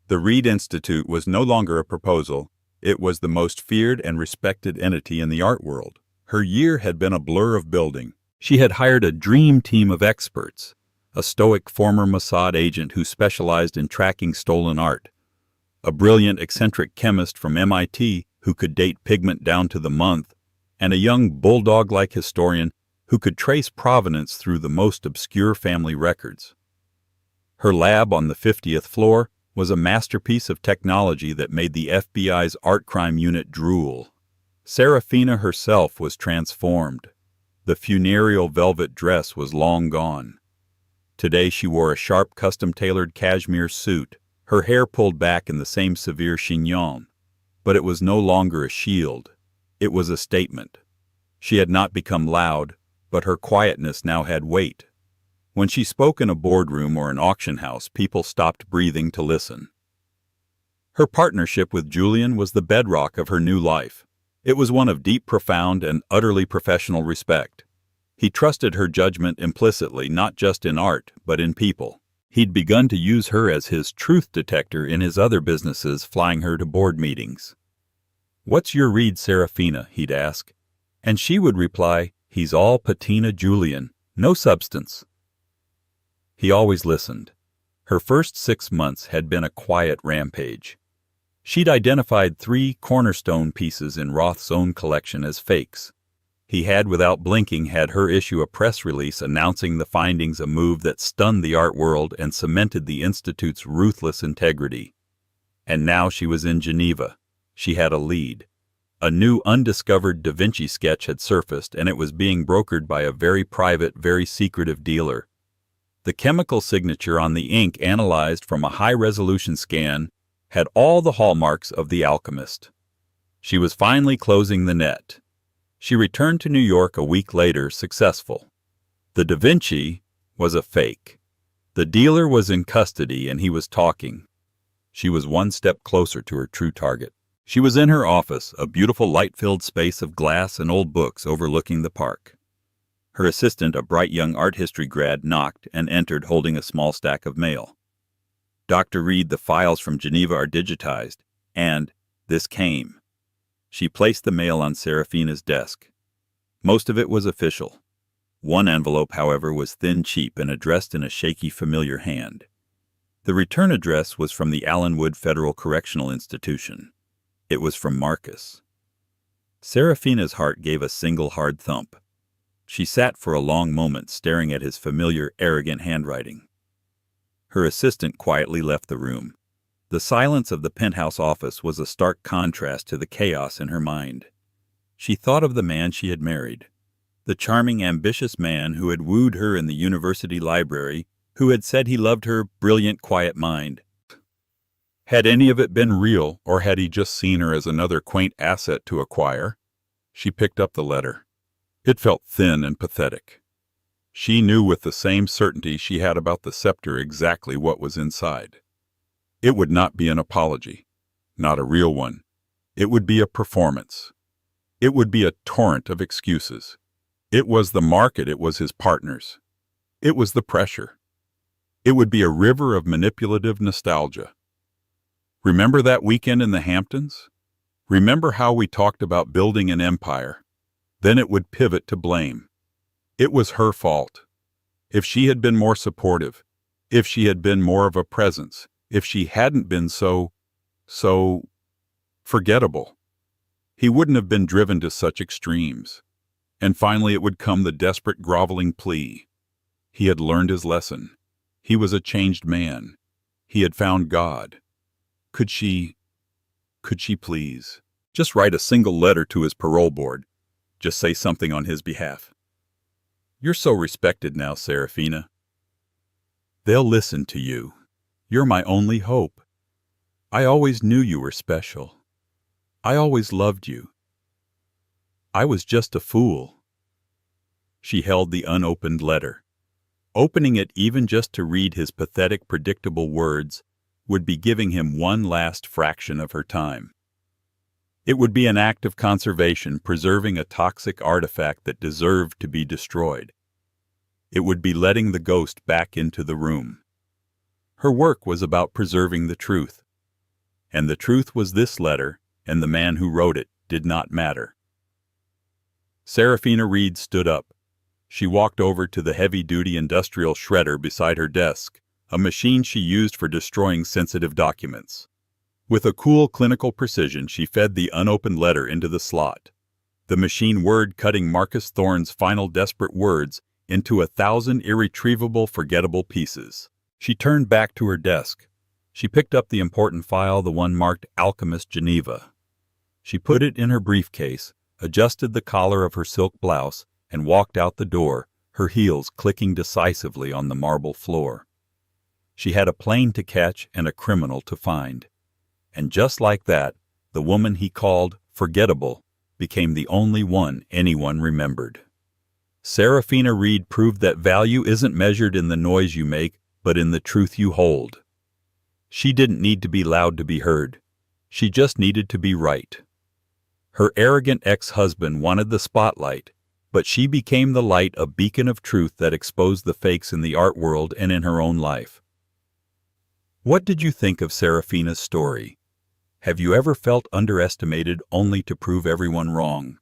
The Reed Institute was no longer a proposal. It was the most feared and respected entity in the art world. Her year had been a blur of building. She had hired a dream team of experts, a stoic former Mossad agent who specialized in tracking stolen art, a brilliant eccentric chemist from MIT who could date pigment down to the month, and a young bulldog-like historian who could trace provenance through the most obscure family records. Her lab on the 50th floor was a masterpiece of technology that made the FBI's art crime unit drool. Serafina herself was transformed. The funereal velvet dress was long gone. Today she wore a sharp custom-tailored cashmere suit, her hair pulled back in the same severe chignon. But it was no longer a shield. It was a statement. She had not become loud, but her quietness now had weight. When she spoke in a boardroom or an auction house, people stopped breathing to listen. Her partnership with Julian was the bedrock of her new life. It was one of deep, profound, and utterly professional respect. He trusted her judgment implicitly, not just in art, but in people. He'd begun to use her as his truth detector in his other businesses, flying her to board meetings. "What's your read, Serafina?" he'd ask. And she would reply, "He's all patina Julian, no substance." He always listened. Her first 6 months had been a quiet rampage. She'd identified 3 cornerstone pieces in Roth's own collection as fakes. He had, without blinking, had her issue a press release announcing the findings, a move that stunned the art world and cemented the Institute's ruthless integrity. And now she was in Geneva. She had a lead. A new undiscovered Da Vinci sketch had surfaced, and it was being brokered by a very private, very secretive dealer. The chemical signature on the ink, analyzed from a high-resolution scan, had all the hallmarks of the alchemist. She was finally closing the net. She returned to New York a week later, successful. The Da Vinci was a fake. The dealer was in custody and he was talking. She was one step closer to her true target. She was in her office, a beautiful light-filled space of glass and old books overlooking the park. Her assistant, a bright young art history grad, knocked and entered holding a small stack of mail. "Dr. Reed, the files from Geneva are digitized, and this came." She placed the mail on Serafina's desk. Most of it was official. One envelope, however, was thin, cheap, and addressed in a shaky, familiar hand. The return address was from the Allenwood Federal Correctional Institution. It was from Marcus. Serafina's heart gave a single hard thump. She sat for a long moment staring at his familiar, arrogant handwriting. Her assistant quietly left the room. The silence of the penthouse office was a stark contrast to the chaos in her mind. She thought of the man she had married, the charming, ambitious man who had wooed her in the university library, who had said he loved her brilliant, quiet mind. Had any of it been real, or had he just seen her as another quaint asset to acquire? She picked up the letter. It felt thin and pathetic. She knew with the same certainty she had about the scepter exactly what was inside. It would not be an apology, not a real one. It would be a performance. It would be a torrent of excuses. It was the market, it was his partners. It was the pressure. It would be a river of manipulative nostalgia. Remember that weekend in the Hamptons? Remember how we talked about building an empire? Then it would pivot to blame. It was her fault. If she had been more supportive, if she had been more of a presence, if she hadn't been so forgettable, he wouldn't have been driven to such extremes. And finally it would come the desperate, groveling plea. He had learned his lesson. He was a changed man. He had found God. Could she please just write a single letter to his parole board? Just say something on his behalf. "You're so respected now, Serafina. They'll listen to you. You're my only hope. I always knew you were special. I always loved you. I was just a fool." She held the unopened letter. Opening it even just to read his pathetic, predictable words would be giving him one last fraction of her time. It would be an act of conservation, preserving a toxic artifact that deserved to be destroyed. It would be letting the ghost back into the room. Her work was about preserving the truth. And the truth was this letter, and the man who wrote it did not matter. Serafina Reed stood up. She walked over to the heavy-duty industrial shredder beside her desk, a machine she used for destroying sensitive documents. With a cool, clinical precision, she fed the unopened letter into the slot. The machine cutting Marcus Thorne's final desperate words into 1,000 irretrievable, forgettable pieces. She turned back to her desk. She picked up the important file, the one marked Alchemist Geneva. She put it in her briefcase, adjusted the collar of her silk blouse, and walked out the door, her heels clicking decisively on the marble floor. She had a plane to catch and a criminal to find. And just like that, the woman he called forgettable became the only one anyone remembered. Serafina Reed proved that value isn't measured in the noise you make, but in the truth you hold. She didn't need to be loud to be heard. She just needed to be right. Her arrogant ex-husband wanted the spotlight, but she became the light, a beacon of truth that exposed the fakes in the art world and in her own life. What did you think of Serafina's story? Have you ever felt underestimated only to prove everyone wrong?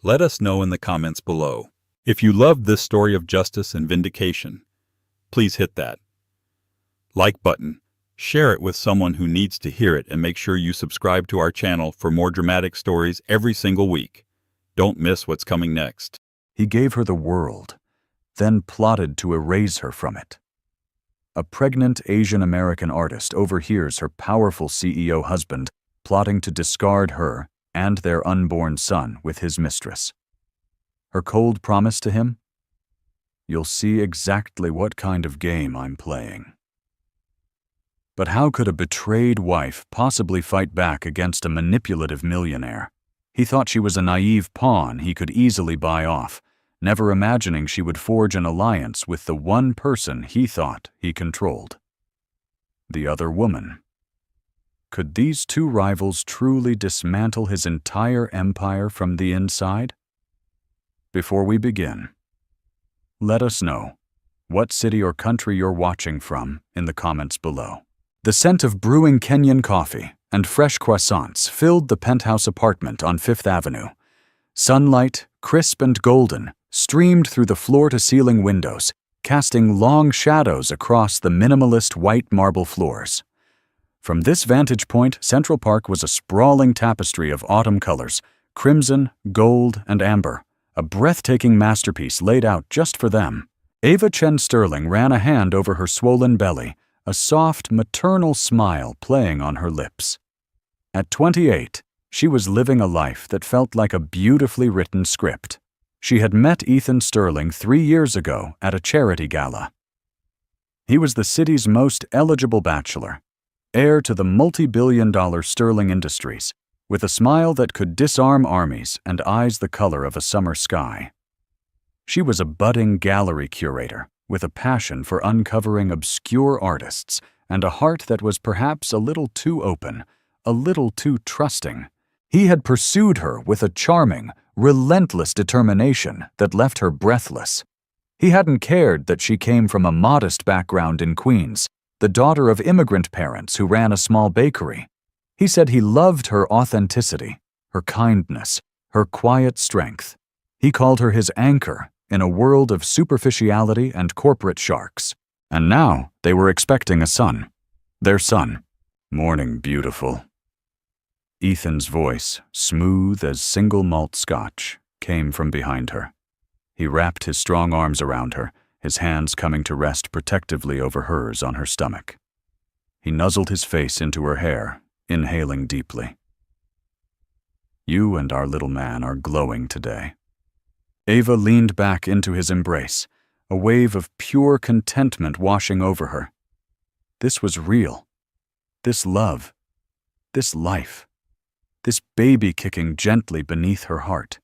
Let us know in the comments below. If you loved this story of justice and vindication, please hit that like button, share it with someone who needs to hear it, and make sure you subscribe to our channel for more dramatic stories every single week. Don't miss what's coming next. He gave her the world, then plotted to erase her from it. A pregnant Asian American artist overhears her powerful CEO husband plotting to discard her and their unborn son with his mistress. Her cold promise to him? "You'll see exactly what kind of game I'm playing." But how could a betrayed wife possibly fight back against a manipulative millionaire? He thought she was a naive pawn he could easily buy off, never imagining she would forge an alliance with the one person he thought he controlled. The other woman. Could these two rivals truly dismantle his entire empire from the inside? Before we begin, let us know what city or country you're watching from in the comments below. The scent of brewing Kenyan coffee and fresh croissants filled the penthouse apartment on Fifth Avenue. Sunlight, crisp and golden, streamed through the floor-to-ceiling windows, casting long shadows across the minimalist white marble floors. From this vantage point, Central Park was a sprawling tapestry of autumn colors, crimson, gold, and amber, a breathtaking masterpiece laid out just for them. Ava Chen Sterling ran a hand over her swollen belly, a soft, maternal smile playing on her lips. At 28, she was living a life that felt like a beautifully written script. She had met Ethan Sterling 3 years ago at a charity gala. He was the city's most eligible bachelor, heir to the multi-billion-dollar Sterling Industries, with a smile that could disarm armies and eyes the color of a summer sky. She was a budding gallery curator, with a passion for uncovering obscure artists and a heart that was perhaps a little too open, a little too trusting. He had pursued her with a charming, relentless determination that left her breathless. He hadn't cared that she came from a modest background in Queens, the daughter of immigrant parents who ran a small bakery. He said he loved her authenticity, her kindness, her quiet strength. He called her his anchor in a world of superficiality and corporate sharks. And now they were expecting a son. Their son. Morning, beautiful. Ethan's voice, smooth as single malt scotch, came from behind her. He wrapped his strong arms around her, his hands coming to rest protectively over hers on her stomach. He nuzzled his face into her hair, inhaling deeply. You and our little man are glowing today. Ava leaned back into his embrace, a wave of pure contentment washing over her. This was real. This love. This life. This baby kicking gently beneath her heart.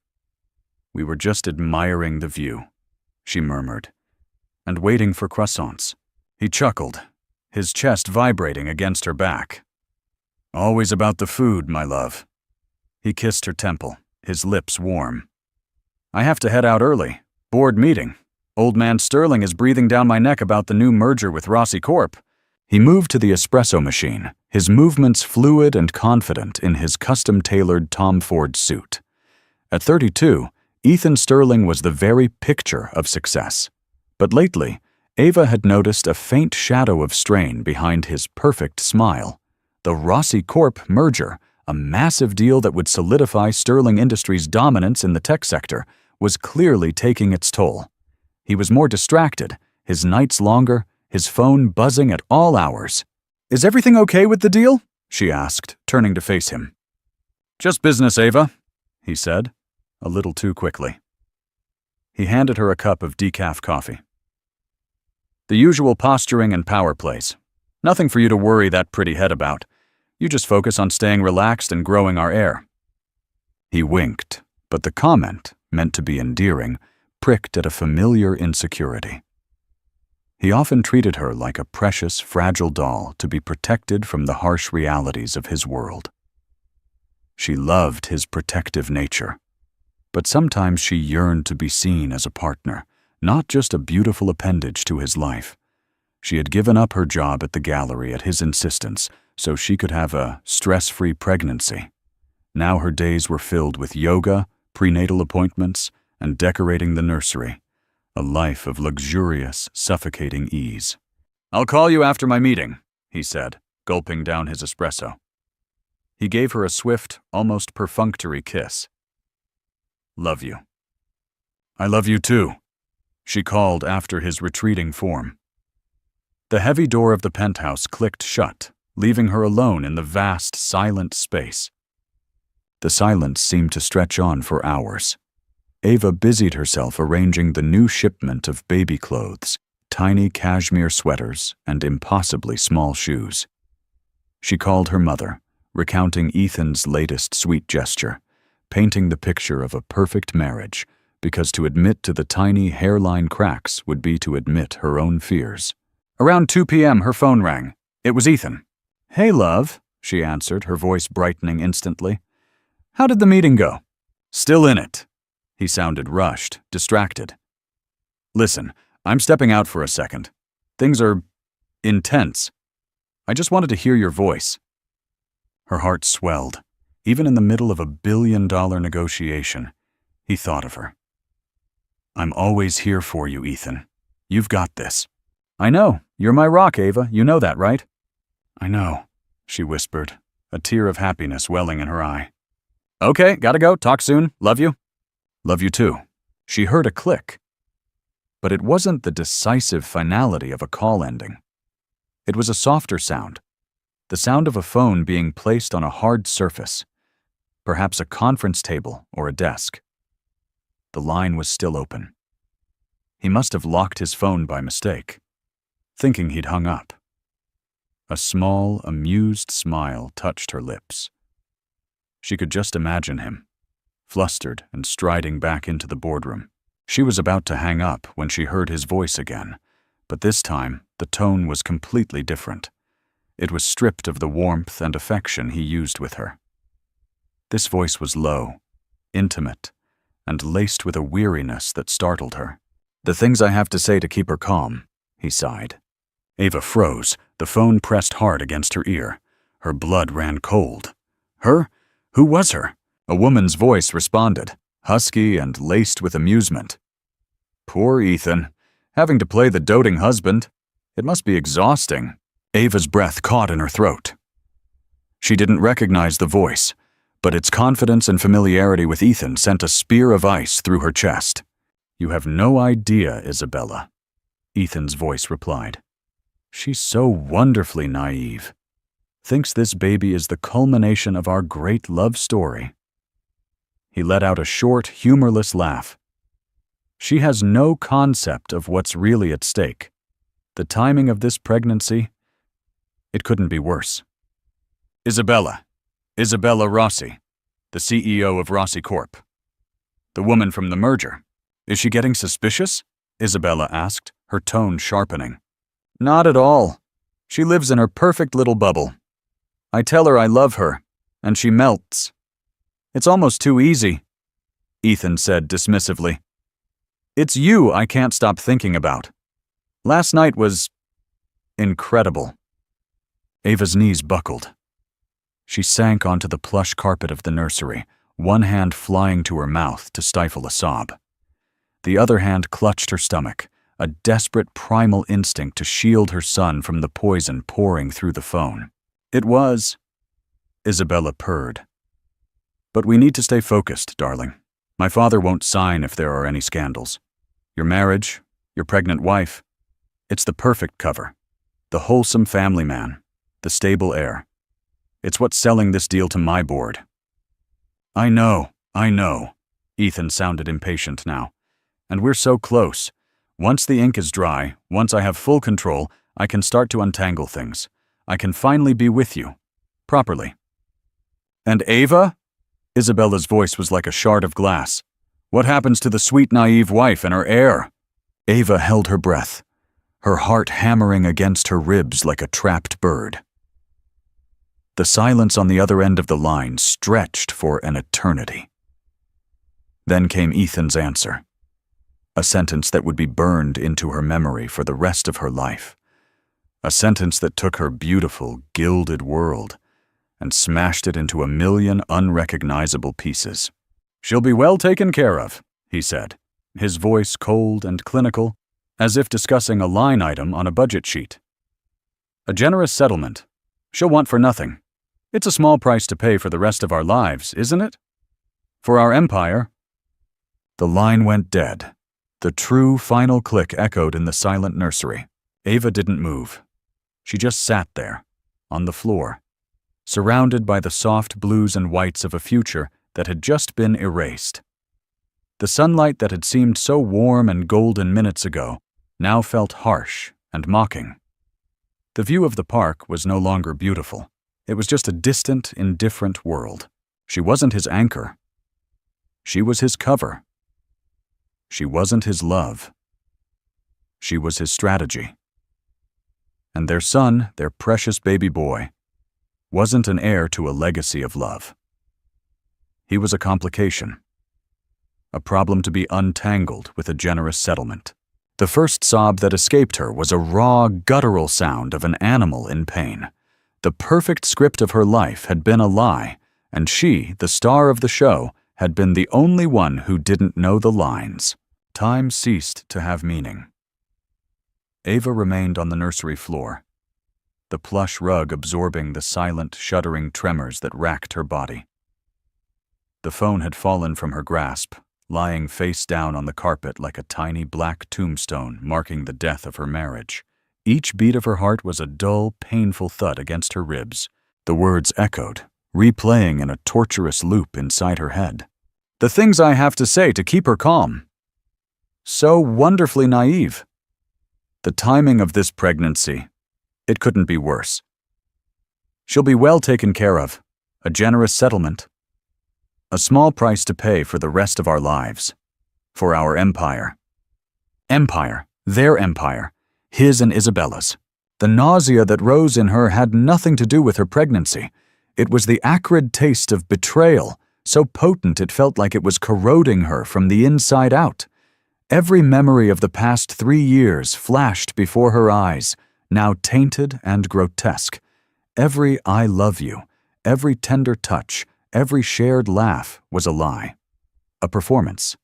We were just admiring the view, she murmured, and waiting for croissants. He chuckled, his chest vibrating against her back. Always about the food, my love. He kissed her temple, his lips warm. I have to head out early. Board meeting. Old man Sterling is breathing down my neck about the new merger with Rossi Corp. He moved to the espresso machine, his movements fluid and confident in his custom-tailored Tom Ford suit. At 32, Ethan Sterling was the very picture of success. But lately, Ava had noticed a faint shadow of strain behind his perfect smile. The Rossi Corp merger, a massive deal that would solidify Sterling Industries' dominance in the tech sector, was clearly taking its toll. He was more distracted, his nights longer, his phone buzzing at all hours. Is everything okay with the deal? She asked, turning to face him. Just business, Ava, he said, a little too quickly. He handed her a cup of decaf coffee. The usual posturing and power plays. Nothing for you to worry that pretty head about. You just focus on staying relaxed and growing our heir. He winked, but the comment, meant to be endearing, pricked at a familiar insecurity. He often treated her like a precious, fragile doll to be protected from the harsh realities of his world. She loved his protective nature, but sometimes she yearned to be seen as a partner, not just a beautiful appendage to his life. She had given up her job at the gallery at his insistence so she could have a stress-free pregnancy. Now her days were filled with yoga, prenatal appointments, and decorating the nursery, a life of luxurious, suffocating ease. I'll call you after my meeting, he said, gulping down his espresso. He gave her a swift, almost perfunctory kiss. Love you. I love you too, she called after his retreating form. The heavy door of the penthouse clicked shut, leaving her alone in the vast, silent space. The silence seemed to stretch on for hours. Ava busied herself arranging the new shipment of baby clothes, tiny cashmere sweaters, and impossibly small shoes. She called her mother, recounting Ethan's latest sweet gesture, painting the picture of a perfect marriage, because to admit to the tiny hairline cracks would be to admit her own fears. Around 2 p.m., her phone rang. It was Ethan. "Hey, love," she answered, her voice brightening instantly. "How did the meeting go?" "Still in it." He sounded rushed, distracted. "Listen, I'm stepping out for a second. Things are intense. I just wanted to hear your voice." Her heart swelled. Even in the middle of a billion-dollar negotiation, he thought of her. "I'm always here for you, Ethan. You've got this." "I know. You're my rock, Ava. You know that, right?" "I know," she whispered, a tear of happiness welling in her eye. "Okay, gotta go. Talk soon. Love you." "Love you too." She heard a click. But it wasn't the decisive finality of a call ending. It was a softer sound, the sound of a phone being placed on a hard surface, perhaps a conference table or a desk. The line was still open. He must have locked his phone by mistake, thinking he'd hung up. A small, amused smile touched her lips. She could just imagine him, flustered and striding back into the boardroom. She was about to hang up when she heard his voice again, but this time the tone was completely different. It was stripped of the warmth and affection he used with her. This voice was low, intimate, and laced with a weariness that startled her. "The things I have to say to keep her calm," he sighed. Ava froze, the phone pressed hard against her ear. Her blood ran cold. Her? Who was her? A woman's voice responded, husky and laced with amusement. "Poor Ethan, having to play the doting husband. It must be exhausting." Ava's breath caught in her throat. She didn't recognize the voice, but its confidence and familiarity with Ethan sent a spear of ice through her chest. "You have no idea, Isabella," Ethan's voice replied. "She's so wonderfully naive. Thinks this baby is the culmination of our great love story." He let out a short, humorless laugh. "She has no concept of what's really at stake. The timing of this pregnancy, it couldn't be worse." Isabella Rossi, the CEO of Rossi Corp. The woman from the merger. "Is she getting suspicious?" Isabella asked, her tone sharpening. "Not at all. She lives in her perfect little bubble. I tell her I love her, and she melts. It's almost too easy," Ethan said dismissively. "It's you I can't stop thinking about. Last night was incredible." Ava's knees buckled. She sank onto the plush carpet of the nursery, one hand flying to her mouth to stifle a sob. The other hand clutched her stomach, a desperate primal instinct to shield her son from the poison pouring through the phone. "It was," Isabella purred. "But we need to stay focused, darling. My father won't sign if there are any scandals. Your marriage, your pregnant wife, it's the perfect cover. The wholesome family man, the stable heir. It's what's selling this deal to my board." I know. Ethan sounded impatient now. "And we're so close. Once the ink is dry, once I have full control, I can start to untangle things. I can finally be with you. Properly." "And Ava?" Isabella's voice was like a shard of glass. "What happens to the sweet, naive wife and her heir?" Ava held her breath, her heart hammering against her ribs like a trapped bird. The silence on the other end of the line stretched for an eternity. Then came Ethan's answer, a sentence that would be burned into her memory for the rest of her life, a sentence that took her beautiful, gilded world and smashed it into a million unrecognizable pieces. "She'll be well taken care of," he said, his voice cold and clinical, as if discussing a line item on a budget sheet. "A generous settlement. She'll want for nothing. It's a small price to pay for the rest of our lives, isn't it? For our empire." The line went dead. The true final click echoed in the silent nursery. Ava didn't move. She just sat there, on the floor, surrounded by the soft blues and whites of a future that had just been erased. The sunlight that had seemed so warm and golden minutes ago now felt harsh and mocking. The view of the park was no longer beautiful. It was just a distant, indifferent world. She wasn't his anchor. She was his cover. She wasn't his love. She was his strategy. And their son, their precious baby boy, wasn't an heir to a legacy of love. He was a complication, a problem to be untangled with a generous settlement. The first sob that escaped her was a raw, guttural sound of an animal in pain. The perfect script of her life had been a lie, and she, the star of the show, had been the only one who didn't know the lines. Time ceased to have meaning. Ava remained on the nursery floor, the plush rug absorbing the silent, shuddering tremors that racked her body. The phone had fallen from her grasp, lying face down on the carpet like a tiny black tombstone marking the death of her marriage. Each beat of her heart was a dull, painful thud against her ribs. The words echoed, replaying in a torturous loop inside her head. The things I have to say to keep her calm. So wonderfully naive. The timing of this pregnancy, it couldn't be worse. She'll be well taken care of, a generous settlement. A small price to pay for the rest of our lives. For our empire. Empire, their empire, his and Isabella's. The nausea that rose in her had nothing to do with her pregnancy. It was the acrid taste of betrayal, so potent it felt like it was corroding her from the inside out. Every memory of the past 3 years flashed before her eyes, now tainted and grotesque. Every I love you, every tender touch, every shared laugh was a lie. A performance.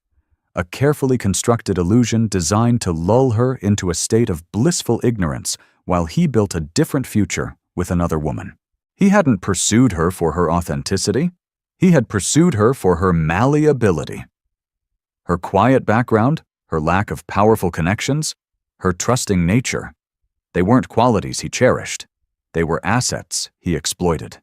A carefully constructed illusion designed to lull her into a state of blissful ignorance while he built a different future with another woman. He hadn't pursued her for her authenticity. He had pursued her for her malleability. Her quiet background, her lack of powerful connections, her trusting nature. They weren't qualities he cherished. They were assets he exploited.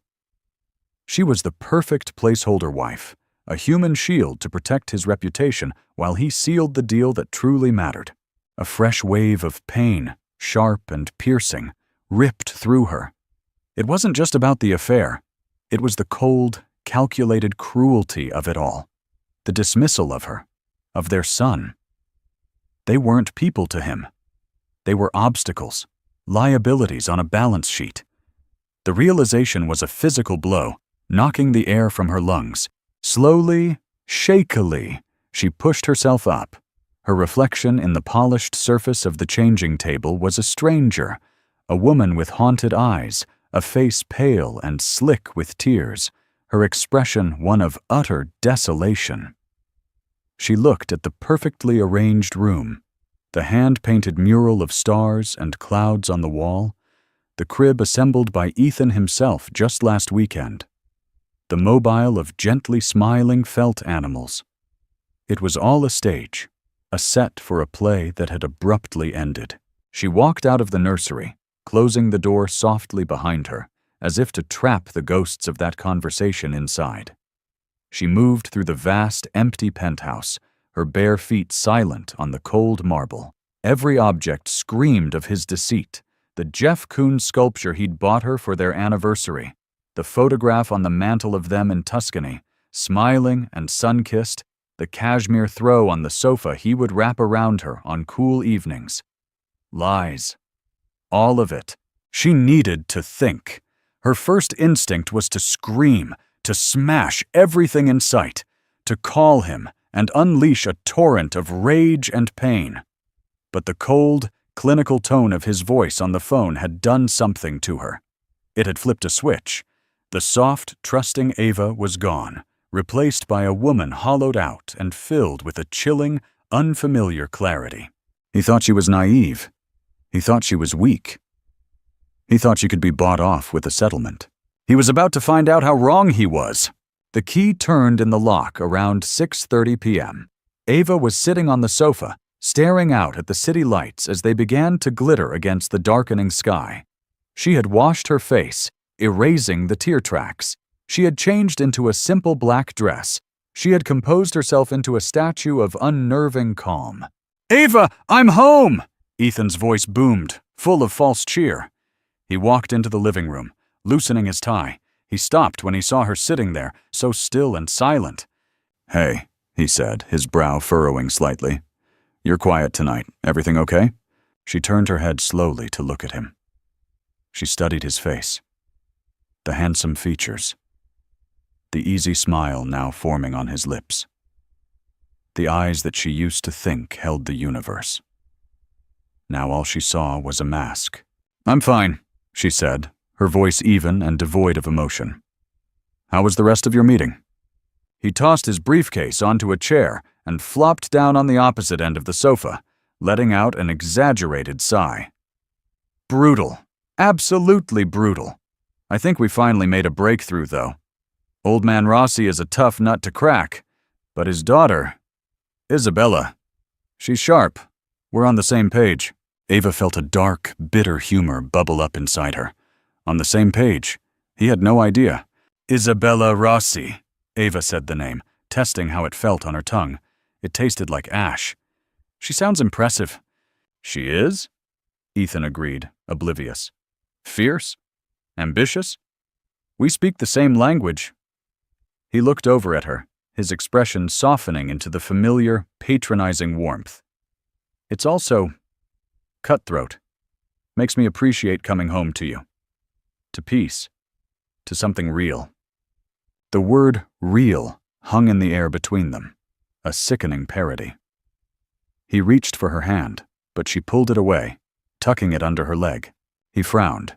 She was the perfect placeholder wife, a human shield to protect his reputation while he sealed the deal that truly mattered. A fresh wave of pain, sharp and piercing, ripped through her. It wasn't just about the affair. It was the cold, calculated cruelty of it all. The dismissal of her, of their son. They weren't people to him. They were obstacles, liabilities on a balance sheet. The realization was a physical blow, knocking the air from her lungs. Slowly, shakily, she pushed herself up. Her reflection in the polished surface of the changing table was a stranger, a woman with haunted eyes, a face pale and slick with tears, her expression one of utter desolation. She looked at the perfectly arranged room, the hand-painted mural of stars and clouds on the wall, the crib assembled by Ethan himself just last weekend, the mobile of gently smiling felt animals. It was all a stage, a set for a play that had abruptly ended. She walked out of the nursery, closing the door softly behind her, as if to trap the ghosts of that conversation inside. She moved through the vast, empty penthouse, her bare feet silent on the cold marble. Every object screamed of his deceit. The Jeff Koons sculpture he'd bought her for their anniversary, the photograph on the mantel of them in Tuscany, smiling and sun-kissed, the cashmere throw on the sofa he would wrap around her on cool evenings. Lies. All of it. She needed to think. Her first instinct was to scream, to smash everything in sight, to call him and unleash a torrent of rage and pain. But the cold, clinical tone of his voice on the phone had done something to her. It had flipped a switch. The soft, trusting Ava was gone, replaced by a woman hollowed out and filled with a chilling, unfamiliar clarity. He thought she was naive. He thought she was weak. He thought she could be bought off with a settlement. He was about to find out how wrong he was. The key turned in the lock around 6:30 p.m. Ava was sitting on the sofa, staring out at the city lights as they began to glitter against the darkening sky. She had washed her face, erasing the tear tracks. She had changed into a simple black dress. She had composed herself into a statue of unnerving calm. "Ava, I'm home!" Ethan's voice boomed, full of false cheer. He walked into the living room, loosening his tie. He stopped when he saw her sitting there, so still and silent. "Hey," he said, his brow furrowing slightly. "You're quiet tonight. Everything okay?" She turned her head slowly to look at him. She studied his face. The handsome features. The easy smile now forming on his lips. The eyes that she used to think held the universe. Now all she saw was a mask. "I'm fine," she said, her voice even and devoid of emotion. "How was the rest of your meeting?" He tossed his briefcase onto a chair and flopped down on the opposite end of the sofa, letting out an exaggerated sigh. "Brutal. Absolutely brutal. I think we finally made a breakthrough, though. Old man Rossi is a tough nut to crack, but his daughter, Isabella, she's sharp. We're on the same page." Ava felt a dark, bitter humor bubble up inside her. On the same page? He had no idea. "Isabella Rossi," Ava said the name, testing how it felt on her tongue. It tasted like ash. "She sounds impressive." "She is?" Ethan agreed, oblivious. "Fierce? Ambitious? We speak the same language." He looked over at her, his expression softening into the familiar, patronizing warmth. "It's also cutthroat. Makes me appreciate coming home to you. To peace. To something real." The word real hung in the air between them, a sickening parody. He reached for her hand, but she pulled it away, tucking it under her leg. He frowned.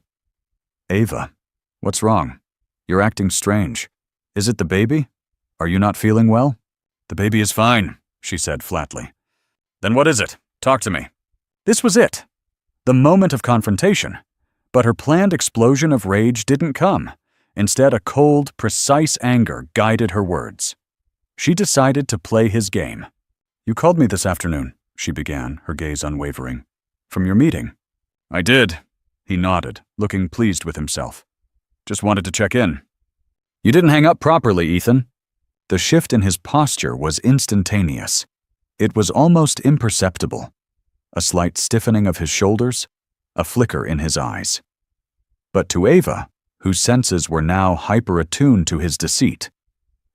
"Ava, what's wrong? You're acting strange. Is it the baby? Are you not feeling well?" "The baby is fine," she said flatly. "Then what is it? Talk to me." This was it. The moment of confrontation. But her planned explosion of rage didn't come. Instead, a cold, precise anger guided her words. She decided to play his game. "You called me this afternoon," she began, her gaze unwavering. "From your meeting?" "I did." He nodded, looking pleased with himself. "Just wanted to check in." "You didn't hang up properly, Ethan." The shift in his posture was instantaneous. It was almost imperceptible. A slight stiffening of his shoulders, a flicker in his eyes. But to Ava, whose senses were now hyper-attuned to his deceit,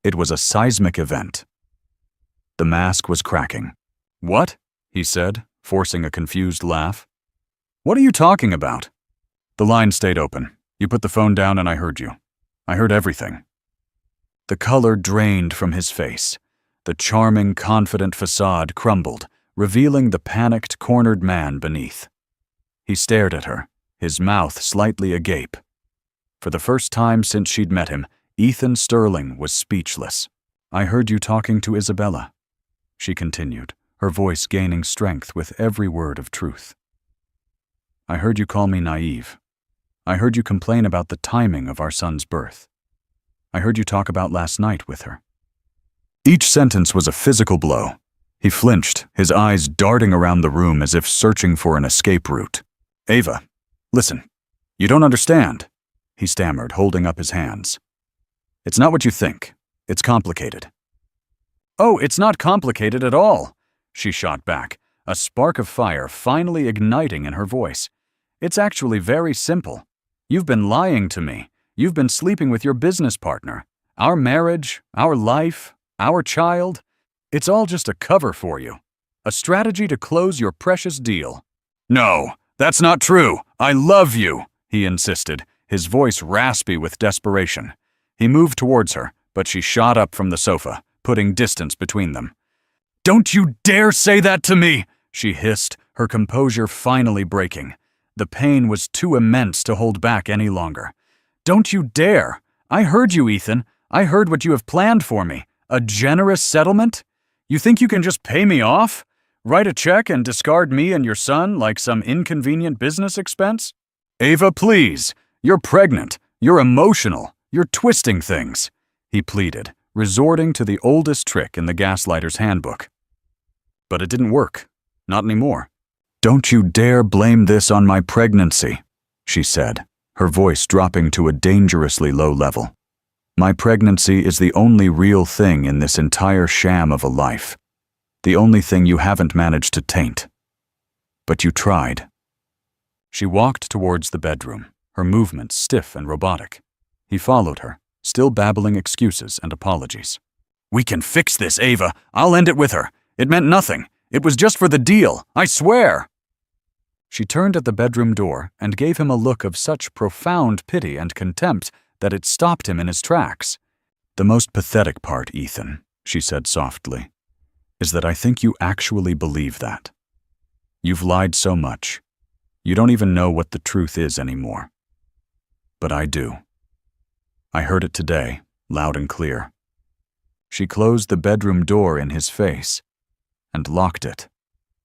it was a seismic event. The mask was cracking. "What?" he said, forcing a confused laugh. "What are you talking about?" "The line stayed open. You put the phone down and I heard you. I heard everything." The color drained from his face. The charming, confident facade crumbled, revealing the panicked, cornered man beneath. He stared at her, his mouth slightly agape. For the first time since she'd met him, Ethan Sterling was speechless. "I heard you talking to Isabella," she continued, her voice gaining strength with every word of truth. "I heard you call me naive. I heard you complain about the timing of our son's birth. I heard you talk about last night with her." Each sentence was a physical blow. He flinched, his eyes darting around the room as if searching for an escape route. "Ava, listen, you don't understand," he stammered, holding up his hands. "It's not what you think. It's complicated." "Oh, it's not complicated at all," she shot back, a spark of fire finally igniting in her voice. "It's actually very simple. You've been lying to me. You've been sleeping with your business partner. Our marriage, our life, our child, it's all just a cover for you. A strategy to close your precious deal." "No, that's not true. I love you," he insisted, his voice raspy with desperation. He moved towards her, but she shot up from the sofa, putting distance between them. "Don't you dare say that to me!" she hissed, her composure finally breaking. The pain was too immense to hold back any longer. "Don't you dare! I heard you, Ethan. I heard what you have planned for me. A generous settlement? You think you can just pay me off? Write a check and discard me and your son like some inconvenient business expense?" "Ava, please. You're pregnant. You're emotional. You're twisting things," he pleaded, resorting to the oldest trick in the gaslighter's handbook. But it didn't work. Not anymore. "Don't you dare blame this on my pregnancy," she said, her voice dropping to a dangerously low level. "My pregnancy is the only real thing in this entire sham of a life. The only thing you haven't managed to taint. But you tried." She walked towards the bedroom, her movements stiff and robotic. He followed her, still babbling excuses and apologies. "We can fix this, Ava. I'll end it with her. It meant nothing. It was just for the deal. I swear." She turned at the bedroom door and gave him a look of such profound pity and contempt that it stopped him in his tracks. "The most pathetic part, Ethan," she said softly, "is that I think you actually believe that. You've lied so much. You don't even know what the truth is anymore. But I do. I heard it today, loud and clear." She closed the bedroom door in his face and locked it.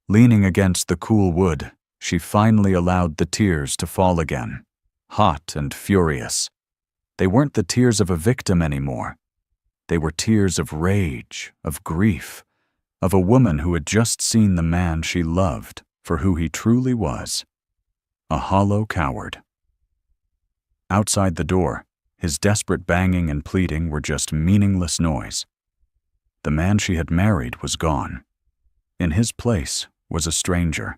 Leaning against the cool wood, she finally allowed the tears to fall again, hot and furious. They weren't the tears of a victim anymore. They were tears of rage, of grief, of a woman who had just seen the man she loved for who he truly was, a hollow coward. Outside the door, his desperate banging and pleading were just meaningless noise. The man she had married was gone. In his place was a stranger,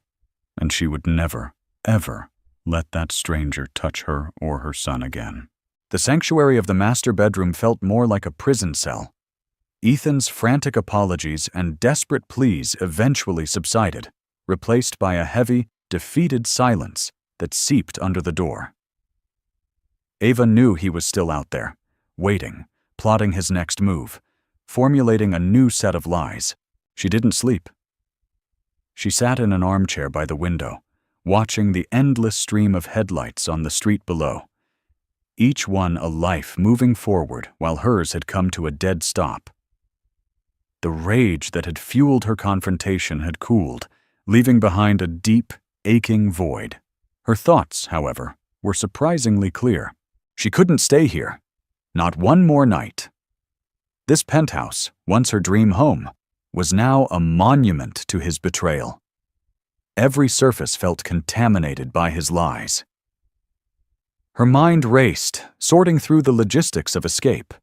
and she would never, ever let that stranger touch her or her son again. The sanctuary of the master bedroom felt more like a prison cell. Ethan's frantic apologies and desperate pleas eventually subsided, replaced by a heavy, defeated silence that seeped under the door. Ava knew he was still out there, waiting, plotting his next move, formulating a new set of lies. She didn't sleep. She sat in an armchair by the window, watching the endless stream of headlights on the street below, each one a life moving forward while hers had come to a dead stop. The rage that had fueled her confrontation had cooled, leaving behind a deep, aching void. Her thoughts, however, were surprisingly clear. She couldn't stay here. Not one more night. This penthouse, once her dream home, was now a monument to his betrayal. Every surface felt contaminated by his lies. Her mind raced, sorting through the logistics of escape.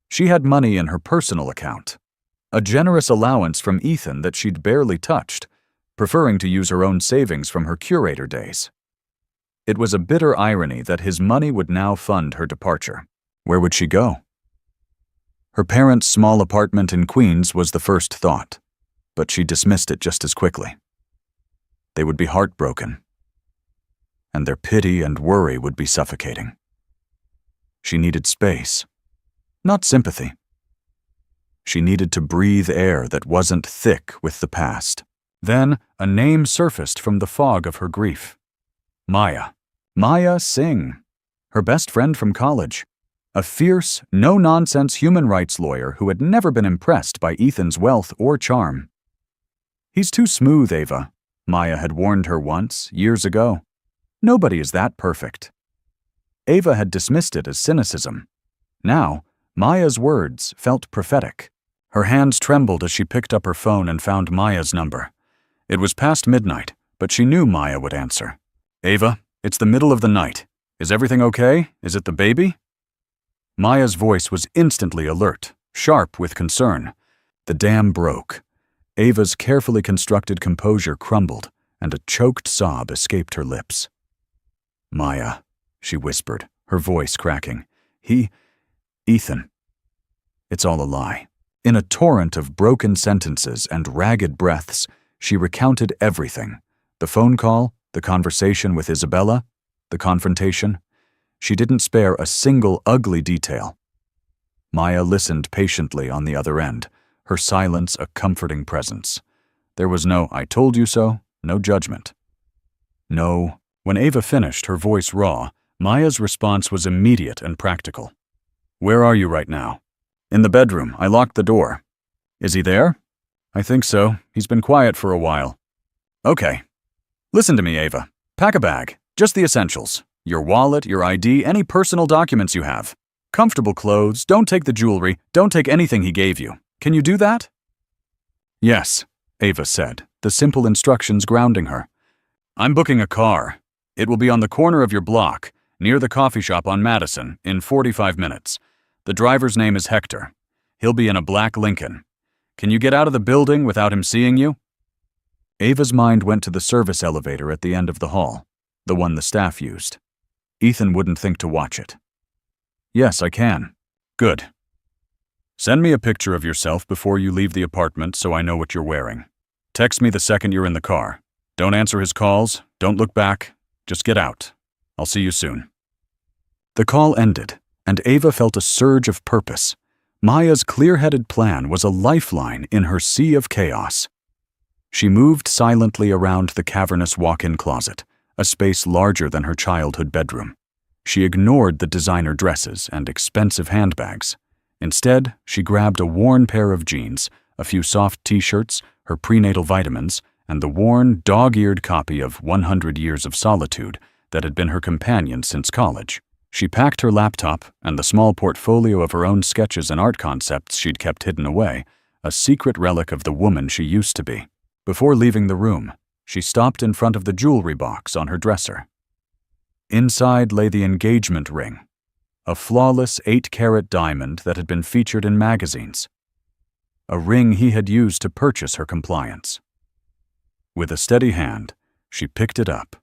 She had money in her personal account, a generous allowance from Ethan that she'd barely touched, preferring to use her own savings from her curator days. It was a bitter irony that his money would now fund her departure. Where would she go? Her parents' small apartment in Queens was the first thought, but she dismissed it just as quickly. They would be heartbroken, and their pity and worry would be suffocating. She needed space, not sympathy. She needed to breathe air that wasn't thick with the past. Then a name surfaced from the fog of her grief. Maya. Maya Singh, her best friend from college. A fierce, no-nonsense human rights lawyer who had never been impressed by Ethan's wealth or charm. "He's too smooth, Ava," Maya had warned her once, years ago. "Nobody is that perfect." Ava had dismissed it as cynicism. Now, Maya's words felt prophetic. Her hands trembled as she picked up her phone and found Maya's number. It was past midnight, but she knew Maya would answer. "Ava, it's the middle of the night. Is everything okay? Is it the baby?" Maya's voice was instantly alert, sharp with concern. The dam broke. Ava's carefully constructed composure crumbled, and a choked sob escaped her lips. "Maya," she whispered, her voice cracking. Ethan. It's all a lie." In a torrent of broken sentences and ragged breaths, she recounted everything. The phone call, the conversation with Isabella, the confrontation. She didn't spare a single ugly detail. Maya listened patiently on the other end, her silence a comforting presence. There was no "I told you so," no judgment. No. When Ava finished, her voice raw, Maya's response was immediate and practical. "Where are you right now?" "In the bedroom. I locked the door." "Is he there?" "I think so. He's been quiet for a while." "Okay. Listen to me, Ava. Pack a bag. Just the essentials. Your wallet, your ID, any personal documents you have. Comfortable clothes. Don't take the jewelry. Don't take anything he gave you. Can you do that?" "Yes," Ava said, the simple instructions grounding her. "I'm booking a car. It will be on the corner of your block, near the coffee shop on Madison, in 45 minutes. The driver's name is Hector. He'll be in a black Lincoln. Can you get out of the building without him seeing you?" Ava's mind went to the service elevator at the end of the hall, the one the staff used. Ethan wouldn't think to watch it. "Yes, I can." "Good." Send me a picture of yourself before you leave the apartment so I know what you're wearing. Text me the second you're in the car. Don't answer his calls, don't look back, just get out. I'll see you soon." The call ended, and Ava felt a surge of purpose. Maya's clear-headed plan was a lifeline in her sea of chaos. She moved silently around the cavernous walk-in closet, a space larger than her childhood bedroom. She ignored the designer dresses and expensive handbags. Instead, she grabbed a worn pair of jeans, a few soft t-shirts, her prenatal vitamins, and the worn, dog-eared copy of 100 Years of Solitude that had been her companion since college. She packed her laptop and the small portfolio of her own sketches and art concepts she'd kept hidden away, a secret relic of the woman she used to be. Before leaving the room, she stopped in front of the jewelry box on her dresser. Inside lay the engagement ring, a flawless 8-carat diamond that had been featured in magazines. A ring he had used to purchase her compliance. With a steady hand, she picked it up.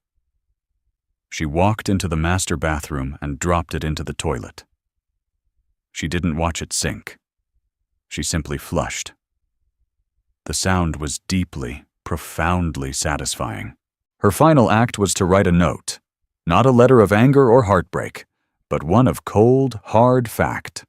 She walked into the master bathroom and dropped it into the toilet. She didn't watch it sink. She simply flushed. The sound was deeply, profoundly satisfying. Her final act was to write a note, not a letter of anger or heartbreak, but one of cold, hard fact.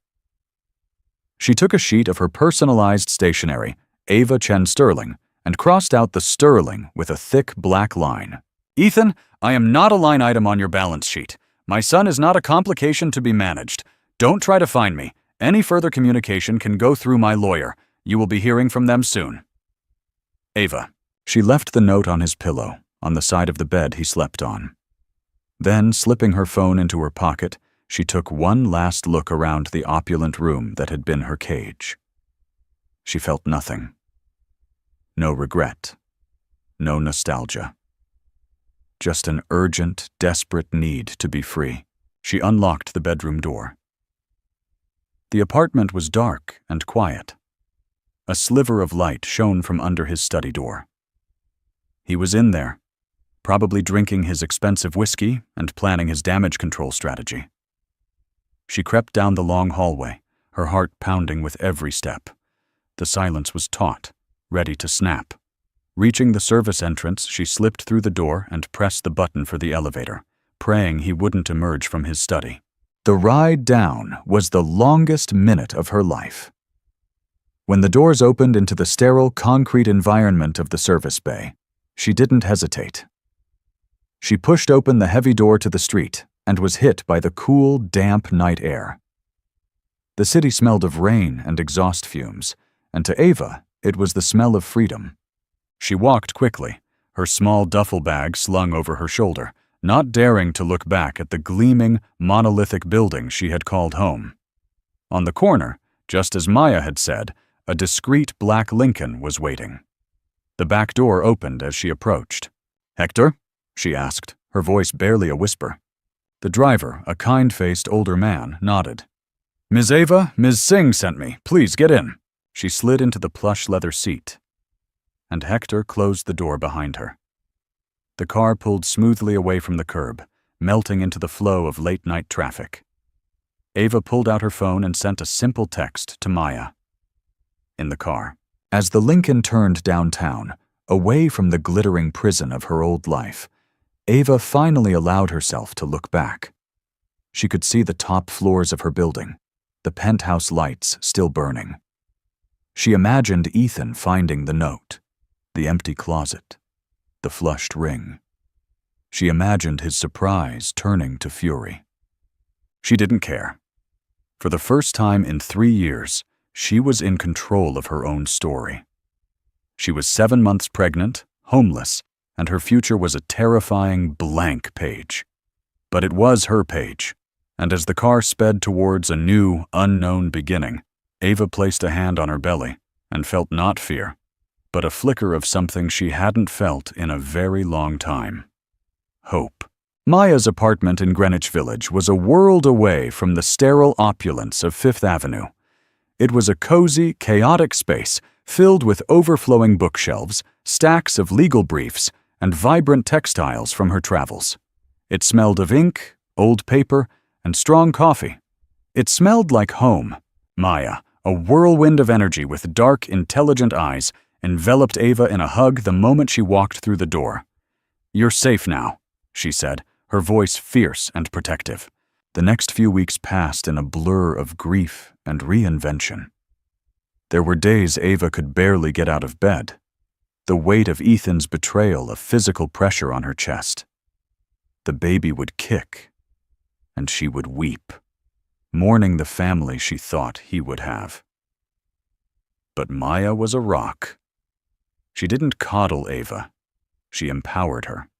She took a sheet of her personalized stationery, Ava Chen Sterling, and crossed out the Sterling with a thick black line. "Ethan, I am not a line item on your balance sheet. My son is not a complication to be managed. Don't try to find me. Any further communication can go through my lawyer. You will be hearing from them soon. Ava." She left the note on his pillow, on the side of the bed he slept on. Then, slipping her phone into her pocket, she took one last look around the opulent room that had been her cage. She felt nothing. No regret. No nostalgia. Just an urgent, desperate need to be free. She unlocked the bedroom door. The apartment was dark and quiet. A sliver of light shone from under his study door. He was in there, probably drinking his expensive whiskey and planning his damage control strategy. She crept down the long hallway, her heart pounding with every step. The silence was taut, ready to snap. Reaching the service entrance, she slipped through the door and pressed the button for the elevator, praying he wouldn't emerge from his study. The ride down was the longest minute of her life. When the doors opened into the sterile concrete environment of the service bay, she didn't hesitate. She pushed open the heavy door to the street and was hit by the cool, damp night air. The city smelled of rain and exhaust fumes, and to Ava, it was the smell of freedom. She walked quickly, her small duffel bag slung over her shoulder, not daring to look back at the gleaming, monolithic building she had called home. On the corner, just as Maya had said, a discreet black Lincoln was waiting. The back door opened as she approached. "Hector?" she asked, her voice barely a whisper. The driver, a kind-faced older man, nodded. "Ms. Ava, Ms. Singh sent me. Please get in." She slid into the plush leather seat, and Hector closed the door behind her. The car pulled smoothly away from the curb, melting into the flow of late-night traffic. Ava pulled out her phone and sent a simple text to Maya. In the car, as the Lincoln turned downtown, away from the glittering prison of her old life, Ava finally allowed herself to look back. She could see the top floors of her building, the penthouse lights still burning. She imagined Ethan finding the note, the empty closet, the flushed ring. She imagined his surprise turning to fury. She didn't care. For the first time in 3 years, she was in control of her own story. She was 7 months pregnant, homeless, and her future was a terrifying blank page. But it was her page, and as the car sped towards a new, unknown beginning, Ava placed a hand on her belly and felt not fear, but a flicker of something she hadn't felt in a very long time. Hope. Maya's apartment in Greenwich Village was a world away from the sterile opulence of Fifth Avenue. It was a cozy, chaotic space filled with overflowing bookshelves, stacks of legal briefs, and vibrant textiles from her travels. It smelled of ink, old paper, and strong coffee. It smelled like home. Maya, A whirlwind of energy with dark, intelligent eyes enveloped Ava in a hug the moment she walked through the door. "You're safe now," she said, her voice fierce and protective. The next few weeks passed in a blur of grief and reinvention. There were days Ava could barely get out of bed, the weight of Ethan's betrayal a physical pressure on her chest. The baby would kick, and she would weep, mourning the family she thought he would have. But Maya was a rock. She didn't coddle Ava. She empowered her.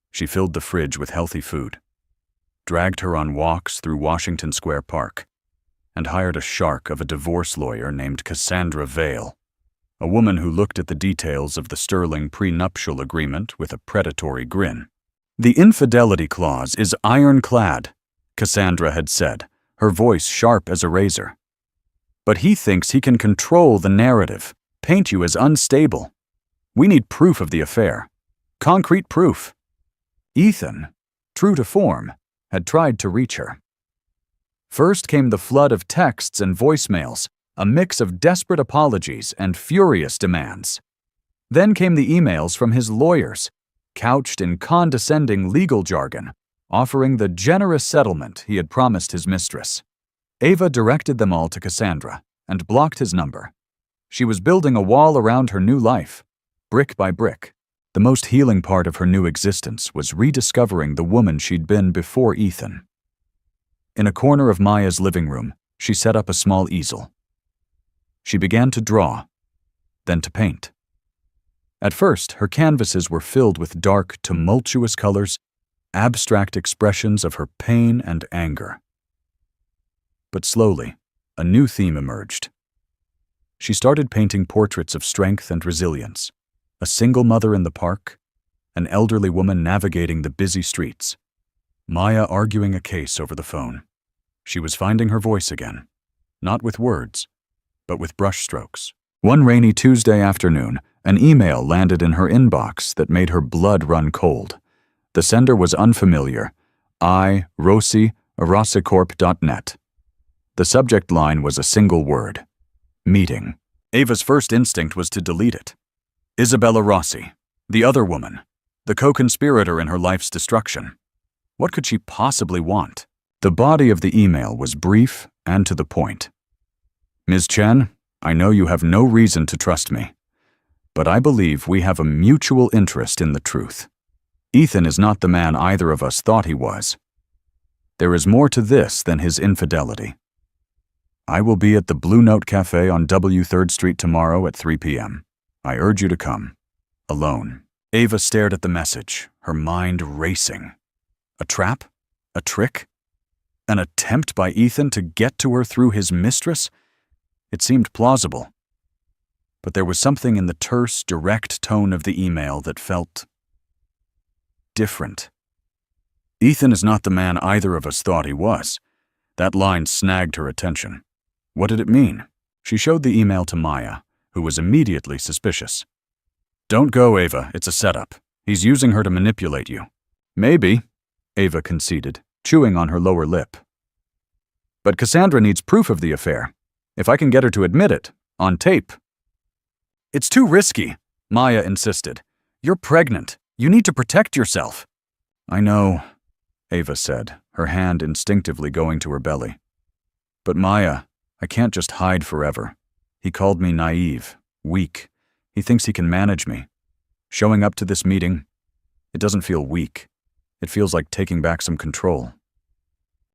She filled the fridge with healthy food, dragged her on walks through Washington Square Park, and hired a shark of a divorce lawyer named Cassandra Vale, a woman who looked at the details of the sterling prenuptial agreement with a predatory grin. "The infidelity clause is ironclad," Cassandra had said, her voice sharp as a razor. "But he thinks he can control the narrative, paint you as unstable. We need proof of the affair. Concrete proof." Ethan, true to form, had tried to reach her. First came the flood of texts and voicemails, a mix of desperate apologies and furious demands. Then came the emails from his lawyers, couched in condescending legal jargon, offering the generous settlement he had promised his mistress. Ava directed them all to Cassandra and blocked his number. She was building a wall around her new life, brick by brick. The most healing part of her new existence was rediscovering the woman she'd been before Ethan. In a corner of Maya's living room, she set up a small easel. She began to draw, then to paint. At first, her canvases were filled with dark, tumultuous colors, abstract expressions of her pain and anger. But slowly, a new theme emerged. She started painting portraits of strength and resilience, a single mother in the park, an elderly woman navigating the busy streets, Maya arguing a case over the phone. She was finding her voice again, not with words, but with brushstrokes. One rainy Tuesday afternoon, an email landed in her inbox that made her blood run cold. The sender was unfamiliar, rossicorp.net. The subject line was a single word, meeting. Ava's first instinct was to delete it. Isabella Rossi, the other woman, the co-conspirator in her life's destruction. What could she possibly want? The body of the email was brief and to the point. "Ms. Chen, I know you have no reason to trust me, but I believe we have a mutual interest in the truth. Ethan is not the man either of us thought he was. There is more to this than his infidelity. I will be at the Blue Note Cafe on W 3rd Street tomorrow at 3 p.m. I urge you to come. Alone." Ava stared at the message, her mind racing. A trap? A trick? An attempt by Ethan to get to her through his mistress? It seemed plausible. But there was something in the terse, direct tone of the email that felt different. "Ethan is not the man either of us thought he was." That line snagged her attention. What did it mean? She showed the email to Maya, who was immediately suspicious. "Don't go, Ava. It's a setup. He's using her to manipulate you." "Maybe," Ava conceded, chewing on her lower lip. "But Cassandra needs proof of the affair. If I can get her to admit it, on tape." "It's too risky," Maya insisted. "You're pregnant. You need to protect yourself." "I know," Ava said, her hand instinctively going to her belly. "But Maya, I can't just hide forever. He called me naive, weak. He thinks he can manage me. Showing up to this meeting, it doesn't feel weak. It feels like taking back some control."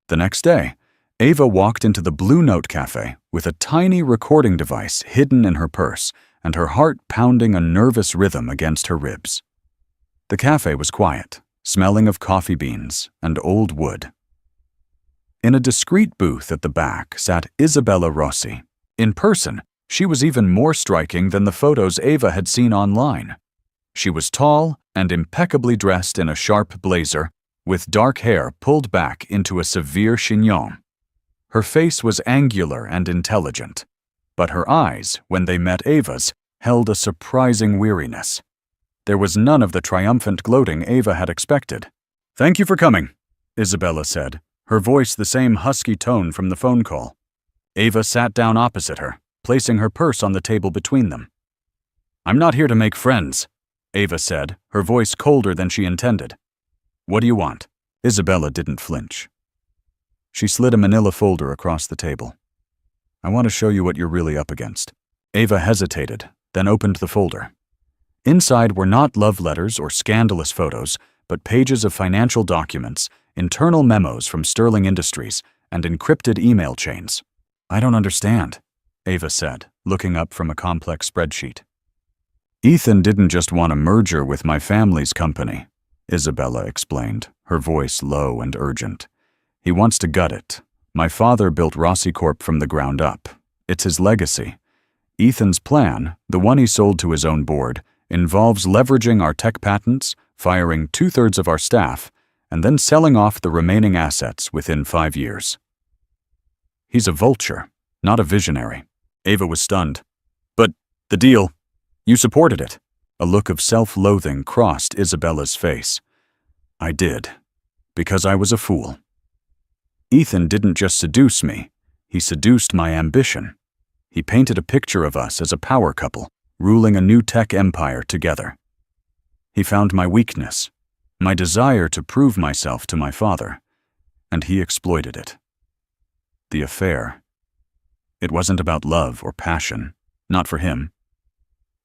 The next day, Ava walked into the Blue Note Cafe with a tiny recording device hidden in her purse and her heart pounding a nervous rhythm against her ribs. The cafe was quiet, smelling of coffee beans and old wood. In a discreet booth at the back sat Isabella Rossi. In person, she was even more striking than the photos Ava had seen online. She was tall and impeccably dressed in a sharp blazer, with dark hair pulled back into a severe chignon. Her face was angular and intelligent, but her eyes, when they met Ava's, held a surprising weariness. There was none of the triumphant gloating Ava had expected. "Thank you for coming," Isabella said, her voice the same husky tone from the phone call. Ava sat down opposite her, placing her purse on the table between them. "I'm not here to make friends," Ava said, her voice colder than she intended. "What do you want?" Isabella didn't flinch. She slid a manila folder across the table. "I want to show you what you're really up against." Ava hesitated, then opened the folder. Inside were not love letters or scandalous photos, but pages of financial documents, internal memos from Sterling Industries, and encrypted email chains. "I don't understand," Ava said, looking up from a complex spreadsheet. "Ethan didn't just want a merger with my family's company," Isabella explained, her voice low and urgent. "He wants to gut it. My father built Rossi Corp from the ground up. It's his legacy. Ethan's plan, the one he sold to his own board, involves leveraging our tech patents, firing 2/3 of our staff, and then selling off the remaining assets within 5 years. He's a vulture, not a visionary." Ava was stunned. "But the deal, you supported it." A look of self-loathing crossed Isabella's face. "I did, because I was a fool. Ethan didn't just seduce me, he seduced my ambition. He painted a picture of us as a power couple, ruling a new tech empire together. He found my weakness, my desire to prove myself to my father, and he exploited it. The affair. It wasn't about love or passion, not for him.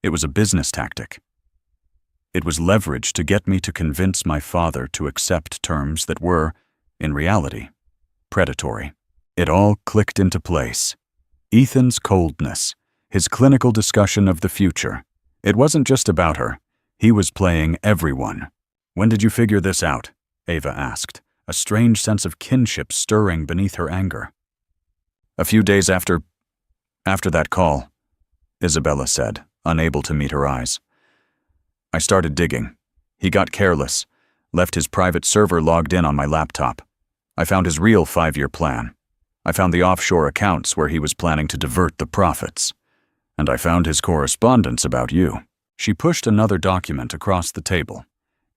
It was a business tactic. It was leverage to get me to convince my father to accept terms that were, in reality, predatory. It all clicked into place. Ethan's coldness, his clinical discussion of the future. It wasn't just about her. He was playing everyone. "When did you figure this out?" Ava asked, a strange sense of kinship stirring beneath her anger. "A few days after that call," Isabella said, unable to meet her eyes. "I started digging. He got careless, left his private server logged in on my laptop. I found his real 5-year plan. I found the offshore accounts where he was planning to divert the profits. And I found his correspondence about you." She pushed another document across the table.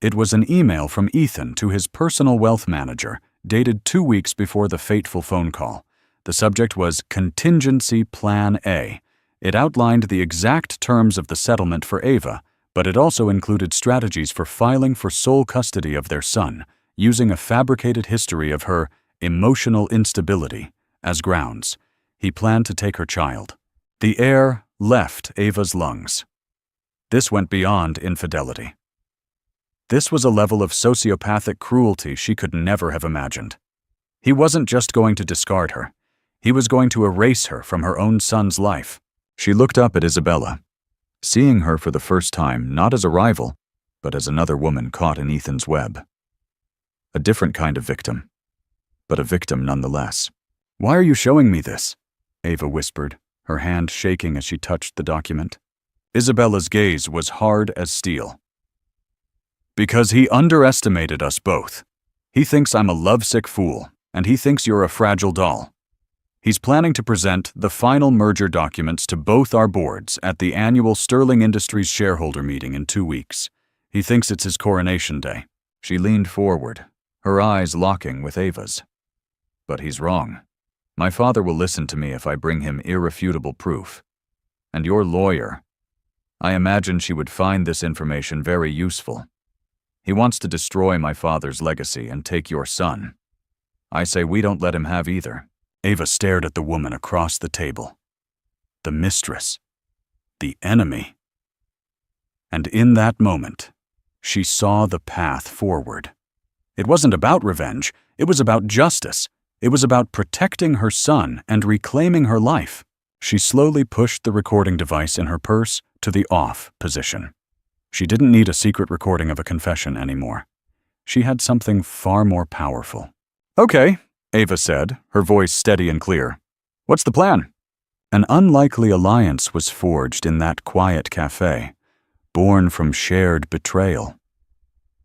It was an email from Ethan to his personal wealth manager, dated 2 weeks before the fateful phone call. The subject was Contingency Plan A. It outlined the exact terms of the settlement for Ava, but it also included strategies for filing for sole custody of their son, using a fabricated history of her emotional instability as grounds. He planned to take her child. The air left Ava's lungs. This went beyond infidelity. This was a level of sociopathic cruelty she could never have imagined. He wasn't just going to discard her. He was going to erase her from her own son's life. She looked up at Isabella, seeing her for the first time not as a rival, but as another woman caught in Ethan's web. A different kind of victim, but a victim nonetheless. "Why are you showing me this?" Ava whispered, her hand shaking as she touched the document. Isabella's gaze was hard as steel. "Because he underestimated us both. He thinks I'm a lovesick fool, and he thinks you're a fragile doll. He's planning to present the final merger documents to both our boards at the annual Sterling Industries shareholder meeting in 2 weeks. He thinks it's his coronation day." She leaned forward, her eyes locking with Ava's. "But he's wrong. My father will listen to me if I bring him irrefutable proof. And your lawyer, I imagine she would find this information very useful. He wants to destroy my father's legacy and take your son. I say we don't let him have either." Ava stared at the woman across the table. The mistress. The enemy. And in that moment, she saw the path forward. It wasn't about revenge. It was about justice. It was about protecting her son and reclaiming her life. She slowly pushed the recording device in her purse to the off position. She didn't need a secret recording of a confession anymore. She had something far more powerful. "Okay," Ava said, her voice steady and clear. "What's the plan?" An unlikely alliance was forged in that quiet cafe, born from shared betrayal.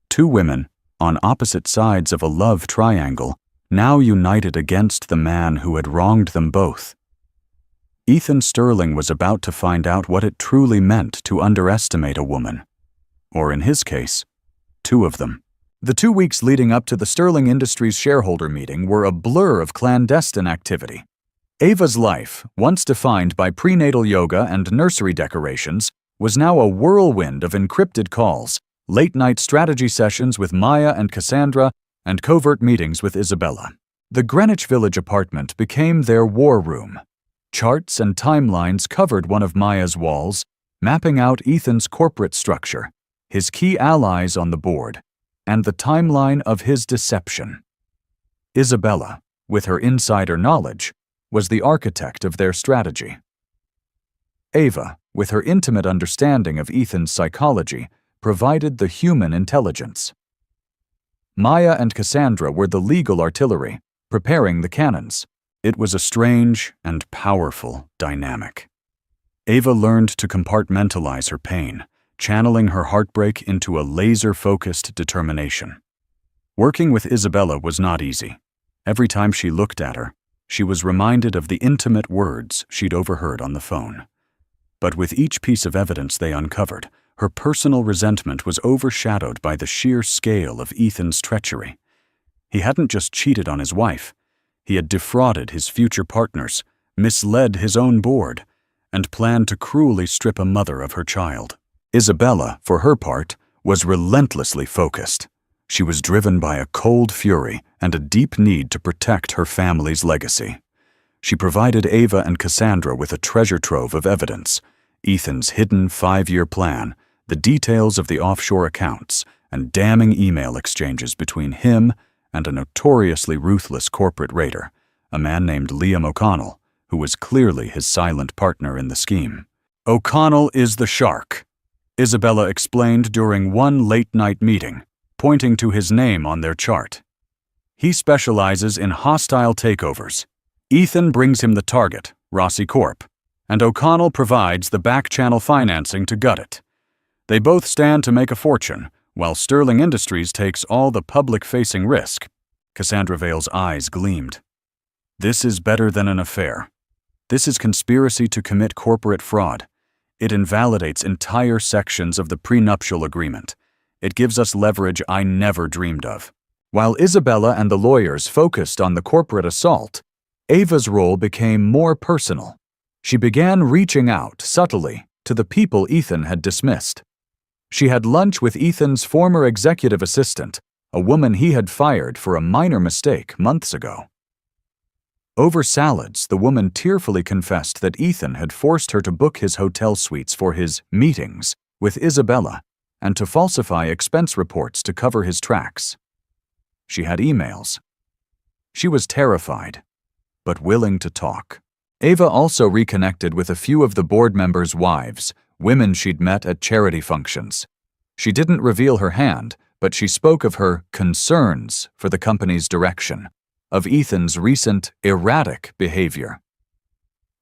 2 women, on opposite sides of a love triangle, now united against the man who had wronged them both. Ethan Sterling was about to find out what it truly meant to underestimate a woman. Or in his case, 2 of them. The 2 weeks leading up to the Sterling Industries shareholder meeting were a blur of clandestine activity. Ava's life, once defined by prenatal yoga and nursery decorations, was now a whirlwind of encrypted calls, late-night strategy sessions with Maya and Cassandra, and covert meetings with Isabella. The Greenwich Village apartment became their war room. Charts and timelines covered one of Maya's walls, mapping out Ethan's corporate structure, his key allies on the board, and the timeline of his deception. Isabella, with her insider knowledge, was the architect of their strategy. Ava, with her intimate understanding of Ethan's psychology, provided the human intelligence. Maya and Cassandra were the legal artillery, preparing the cannons. It was a strange and powerful dynamic. Ava learned to compartmentalize her pain, channeling her heartbreak into a laser-focused determination. Working with Isabella was not easy. Every time she looked at her, she was reminded of the intimate words she'd overheard on the phone. But with each piece of evidence they uncovered, her personal resentment was overshadowed by the sheer scale of Ethan's treachery. He hadn't just cheated on his wife. He had defrauded his future partners, misled his own board, and planned to cruelly strip a mother of her child. Isabella, for her part, was relentlessly focused. She was driven by a cold fury and a deep need to protect her family's legacy. She provided Ava and Cassandra with a treasure trove of evidence: Ethan's hidden 5-year plan, the details of the offshore accounts, and damning email exchanges between him and a notoriously ruthless corporate raider, a man named Liam O'Connell, who was clearly his silent partner in the scheme. "O'Connell is the shark," Isabella explained during one late-night meeting, pointing to his name on their chart. "He specializes in hostile takeovers. Ethan brings him the target, Rossi Corp., and O'Connell provides the back-channel financing to gut it. They both stand to make a fortune, while Sterling Industries takes all the public-facing risk." Cassandra Vale's eyes gleamed. "This is better than an affair. This is conspiracy to commit corporate fraud. It invalidates entire sections of the prenuptial agreement. It gives us leverage I never dreamed of." While Isabella and the lawyers focused on the corporate assault, Ava's role became more personal. She began reaching out, subtly, to the people Ethan had dismissed. She had lunch with Ethan's former executive assistant, a woman he had fired for a minor mistake months ago. Over salads, the woman tearfully confessed that Ethan had forced her to book his hotel suites for his meetings with Isabella and to falsify expense reports to cover his tracks. She had emails. She was terrified, but willing to talk. Ava also reconnected with a few of the board members' wives, women she'd met at charity functions. She didn't reveal her hand, but she spoke of her concerns for the company's direction, of Ethan's recent erratic behavior.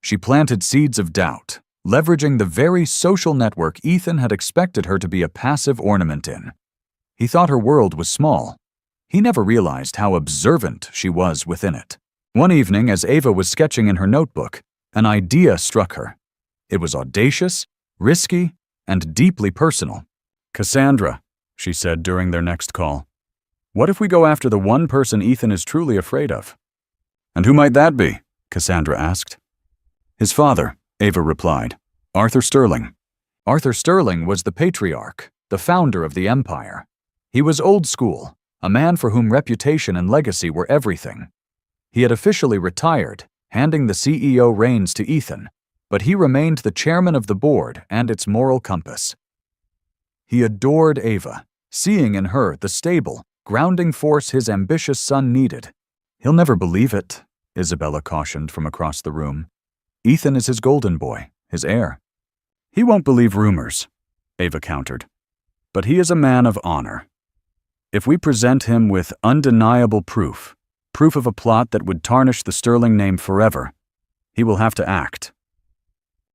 She planted seeds of doubt, leveraging the very social network Ethan had expected her to be a passive ornament in. He thought her world was small. He never realized how observant she was within it. One evening, as Ava was sketching in her notebook, an idea struck her. It was audacious, risky, and deeply personal. "Cassandra," she said during their next call, "what if we go after the one person Ethan is truly afraid of?" "And who might that be?" Cassandra asked. "His father," Ava replied, "Arthur Sterling." Arthur Sterling was the patriarch, the founder of the empire. He was old school, a man for whom reputation and legacy were everything. He had officially retired, handing the CEO reins to Ethan, but he remained the chairman of the board and its moral compass. He adored Ava, seeing in her the stable, grounding force his ambitious son needed. "He'll never believe it," Isabella cautioned from across the room. "Ethan is his golden boy, his heir." "He won't believe rumors," Ava countered. "But he is a man of honor. If we present him with undeniable proof of a plot that would tarnish the Sterling name forever, he will have to act."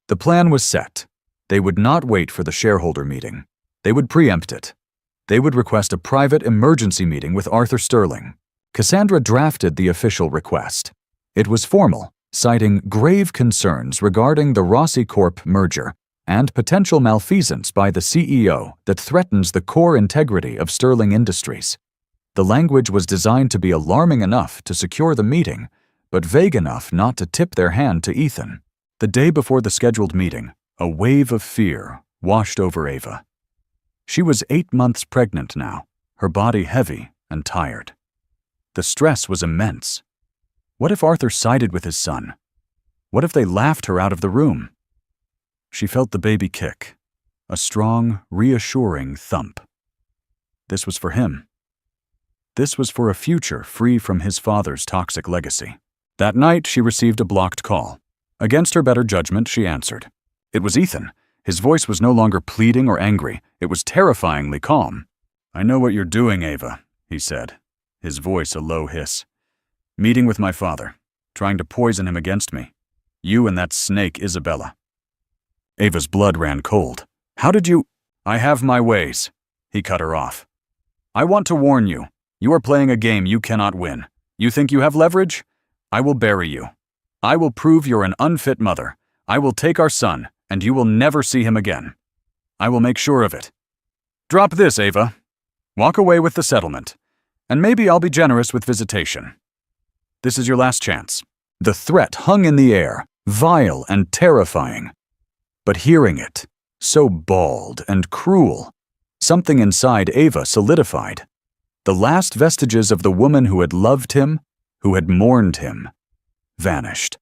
The plan was set. They would not wait for the shareholder meeting. They would preempt it. They would request a private emergency meeting with Arthur Sterling. Cassandra drafted the official request. It was formal, citing grave concerns regarding the Rossi Corp merger and potential malfeasance by the CEO that threatens the core integrity of Sterling Industries. The language was designed to be alarming enough to secure the meeting, but vague enough not to tip their hand to Ethan. The day before the scheduled meeting, a wave of fear washed over Ava. She was 8 months pregnant now, her body heavy and tired. The stress was immense. What if Arthur sided with his son? What if they laughed her out of the room? She felt the baby kick, a strong, reassuring thump. This was for him. This was for a future free from his father's toxic legacy. That night, she received a blocked call. Against her better judgment, she answered. It was Ethan. His voice was no longer pleading or angry. It was terrifyingly calm. "I know what you're doing, Ava," he said, his voice a low hiss. "Meeting with my father, trying to poison him against me. You and that snake, Isabella." Ava's blood ran cold. "How did you—" "I have my ways," he cut her off. "I want to warn you. You are playing a game you cannot win. You think you have leverage? I will bury you. I will prove you're an unfit mother. I will take our son, and you will never see him again. I will make sure of it. Drop this, Ava. Walk away with the settlement, and maybe I'll be generous with visitation. This is your last chance." The threat hung in the air, vile and terrifying. But hearing it, so bald and cruel, something inside Ava solidified. The last vestiges of the woman who had loved him, who had mourned him, vanished.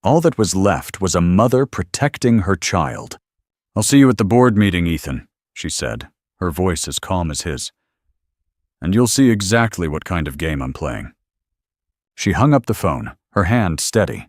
All that was left was a mother protecting her child. "I'll see you at the board meeting, Ethan," she said, her voice as calm as his. "And you'll see exactly what kind of game I'm playing." She hung up the phone, her hand steady.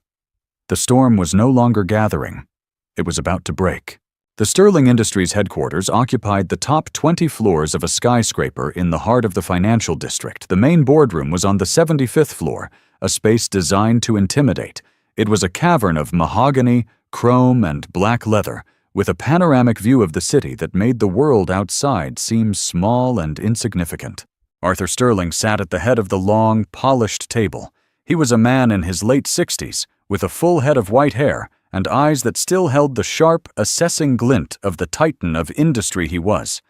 The storm was no longer gathering. It was about to break. The Sterling Industries headquarters occupied the top 20 floors of a skyscraper in the heart of the financial district. The main boardroom was on the 75th floor, a space designed to intimidate. It was a cavern of mahogany, chrome, and black leather, with a panoramic view of the city that made the world outside seem small and insignificant. Arthur Sterling sat at the head of the long, polished table. He was a man in his late 60s, with a full head of white hair and eyes that still held the sharp, assessing glint of the titan of industry he was.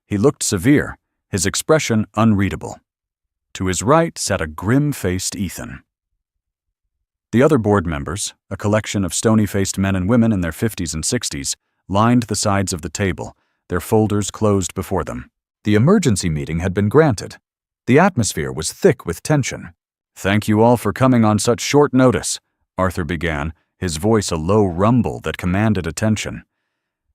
He looked severe, his expression unreadable. To his right sat a grim-faced Ethan. The other board members, a collection of stony-faced men and women in their 50s and 60s, lined the sides of the table, their folders closed before them. The emergency meeting had been granted. The atmosphere was thick with tension. "Thank you all for coming on such short notice," Arthur began, his voice a low rumble that commanded attention.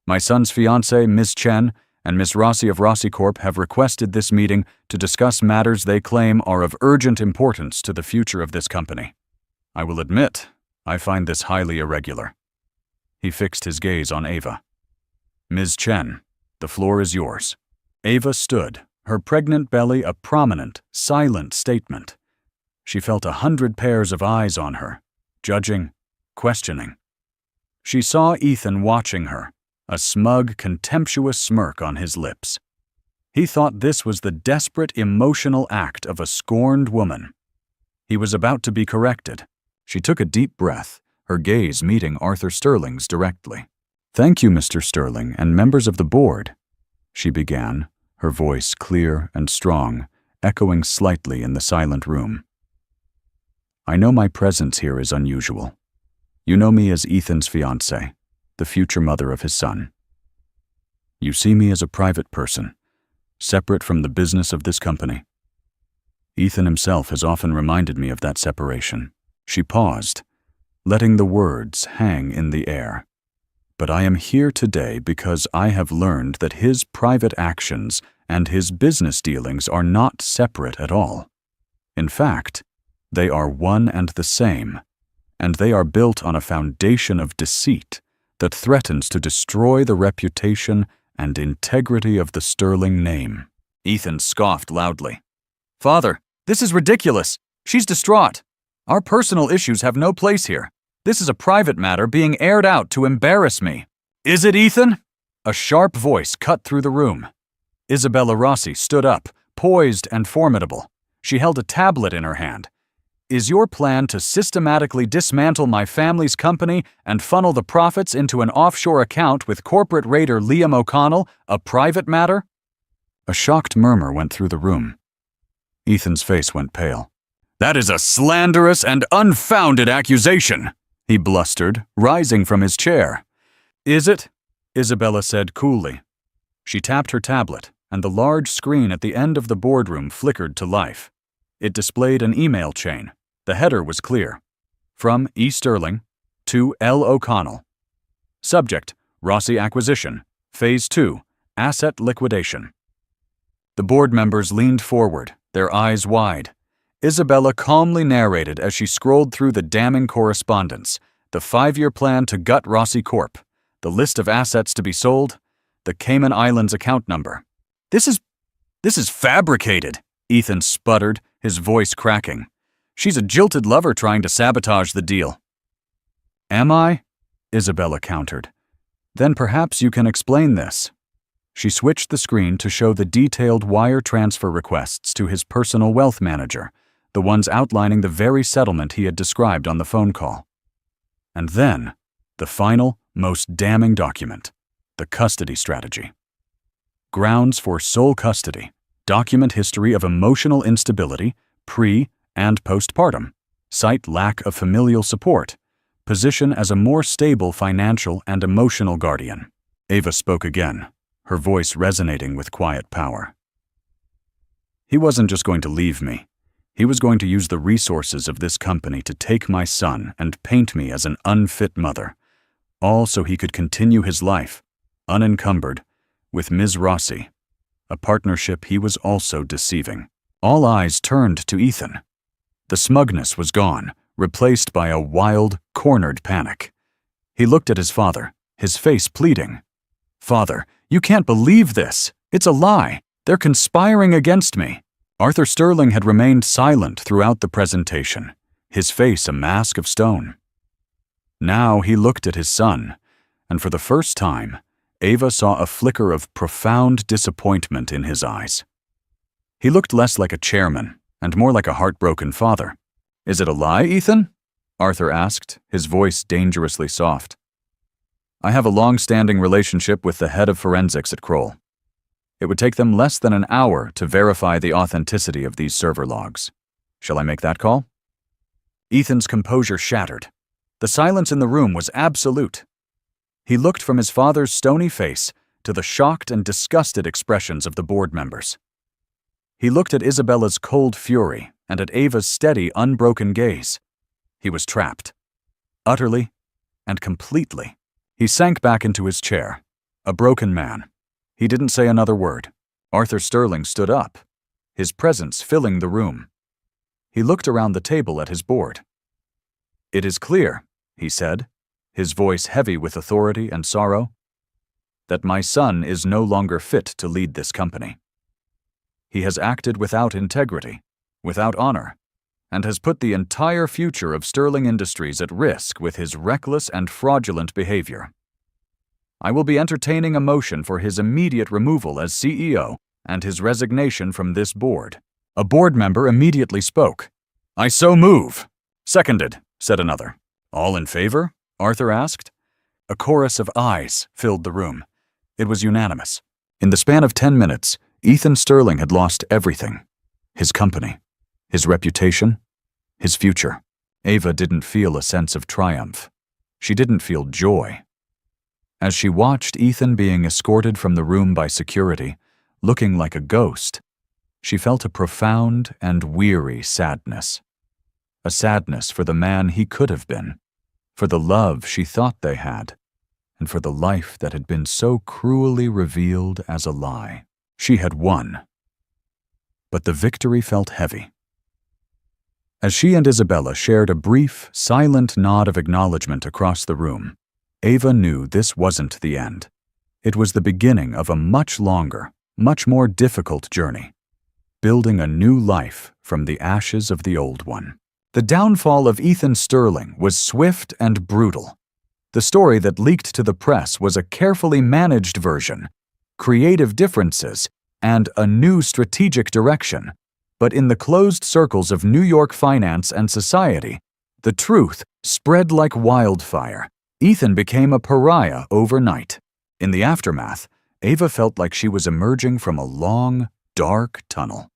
"My son's fiancée, Ms. Chen, and Miss Rossi of Rossi Corp. have requested this meeting to discuss matters they claim are of urgent importance to the future of this company. I will admit, I find this highly irregular." He fixed his gaze on Ava. "Ms. Chen, the floor is yours." Ava stood, her pregnant belly a prominent, silent statement. She felt 100 pairs of eyes on her, judging, questioning. She saw Ethan watching her, a smug, contemptuous smirk on his lips. He thought this was the desperate, emotional act of a scorned woman. He was about to be corrected. She took a deep breath, her gaze meeting Arthur Sterling's directly. "Thank you, Mr. Sterling, and members of the board," she began, her voice clear and strong, echoing slightly in the silent room. "I know my presence here is unusual. You know me as Ethan's fiancée, the future mother of his son. You see me as a private person, separate from the business of this company. Ethan himself has often reminded me of that separation." She paused, letting the words hang in the air. "But I am here today because I have learned that his private actions and his business dealings are not separate at all. In fact, they are one and the same, and they are built on a foundation of deceit that threatens to destroy the reputation and integrity of the Sterling name." Ethan scoffed loudly. "Father, this is ridiculous. She's distraught. Our personal issues have no place here. This is a private matter being aired out to embarrass me." "Is it, Ethan?" A sharp voice cut through the room. Isabella Rossi stood up, poised and formidable. She held a tablet in her hand. "Is your plan to systematically dismantle my family's company and funnel the profits into an offshore account with corporate raider Liam O'Connell a private matter?" A shocked murmur went through the room. Ethan's face went pale. "That is a slanderous and unfounded accusation," he blustered, rising from his chair. "Is it?" Isabella said coolly. She tapped her tablet, and the large screen at the end of the boardroom flickered to life. It displayed an email chain. The header was clear. From E. Sterling to L. O'Connell. Subject: Rossi Acquisition. Phase 2. Asset Liquidation. The board members leaned forward, their eyes wide. Isabella calmly narrated as she scrolled through the damning correspondence, the 5-year plan to gut Rossi Corp., the list of assets to be sold, the Cayman Islands account number. This is fabricated," Ethan sputtered, his voice cracking. "She's a jilted lover trying to sabotage the deal." "Am I?" Isabella countered. "Then perhaps you can explain this." She switched the screen to show the detailed wire transfer requests to his personal wealth manager, the ones outlining the very settlement he had described on the phone call. And then, the final, most damning document, the custody strategy. Grounds for sole custody, document history of emotional instability, pre- and postpartum, cite lack of familial support, position as a more stable financial and emotional guardian. Ava spoke again, her voice resonating with quiet power. "He wasn't just going to leave me. He was going to use the resources of this company to take my son and paint me as an unfit mother, all so he could continue his life, unencumbered, with Ms. Rossi, a partnership he was also deceiving." All eyes turned to Ethan. The smugness was gone, replaced by a wild, cornered panic. He looked at his father, his face pleading. "Father, you can't believe this. It's a lie. They're conspiring against me." Arthur Sterling had remained silent throughout the presentation, his face a mask of stone. Now he looked at his son, and for the first time, Ava saw a flicker of profound disappointment in his eyes. He looked less like a chairman and more like a heartbroken father. "Is it a lie, Ethan?" Arthur asked, his voice dangerously soft. "I have a long-standing relationship with the head of forensics at Kroll. It would take them less than an hour to verify the authenticity of these server logs. Shall I make that call?" Ethan's composure shattered. The silence in the room was absolute. He looked from his father's stony face to the shocked and disgusted expressions of the board members. He looked at Isabella's cold fury and at Ava's steady, unbroken gaze. He was trapped. Utterly and completely. He sank back into his chair, a broken man. He didn't say another word. Arthur Sterling stood up, his presence filling the room. He looked around the table at his board. "It is clear," he said, his voice heavy with authority and sorrow, "that my son is no longer fit to lead this company. He has acted without integrity, without honor, and has put the entire future of Sterling Industries at risk with his reckless and fraudulent behavior. I will be entertaining a motion for his immediate removal as CEO and his resignation from this board." A board member immediately spoke. "I so move." "Seconded," said another. "All in favor?" Arthur asked. A chorus of ayes filled the room. It was unanimous. In the span of 10 minutes, Ethan Sterling had lost everything. His company, his reputation, his future. Ava didn't feel a sense of triumph. She didn't feel joy. As she watched Ethan being escorted from the room by security, looking like a ghost, she felt a profound and weary sadness. A sadness for the man he could have been, for the love she thought they had, and for the life that had been so cruelly revealed as a lie. She had won. But the victory felt heavy. As she and Isabella shared a brief, silent nod of acknowledgement across the room, Ava knew this wasn't the end. It was the beginning of a much longer, much more difficult journey, building a new life from the ashes of the old one. The downfall of Ethan Sterling was swift and brutal. The story that leaked to the press was a carefully managed version, creative differences, and a new strategic direction. But in the closed circles of New York finance and society, the truth spread like wildfire. Ethan became a pariah overnight. In the aftermath, Ava felt like she was emerging from a long, dark tunnel.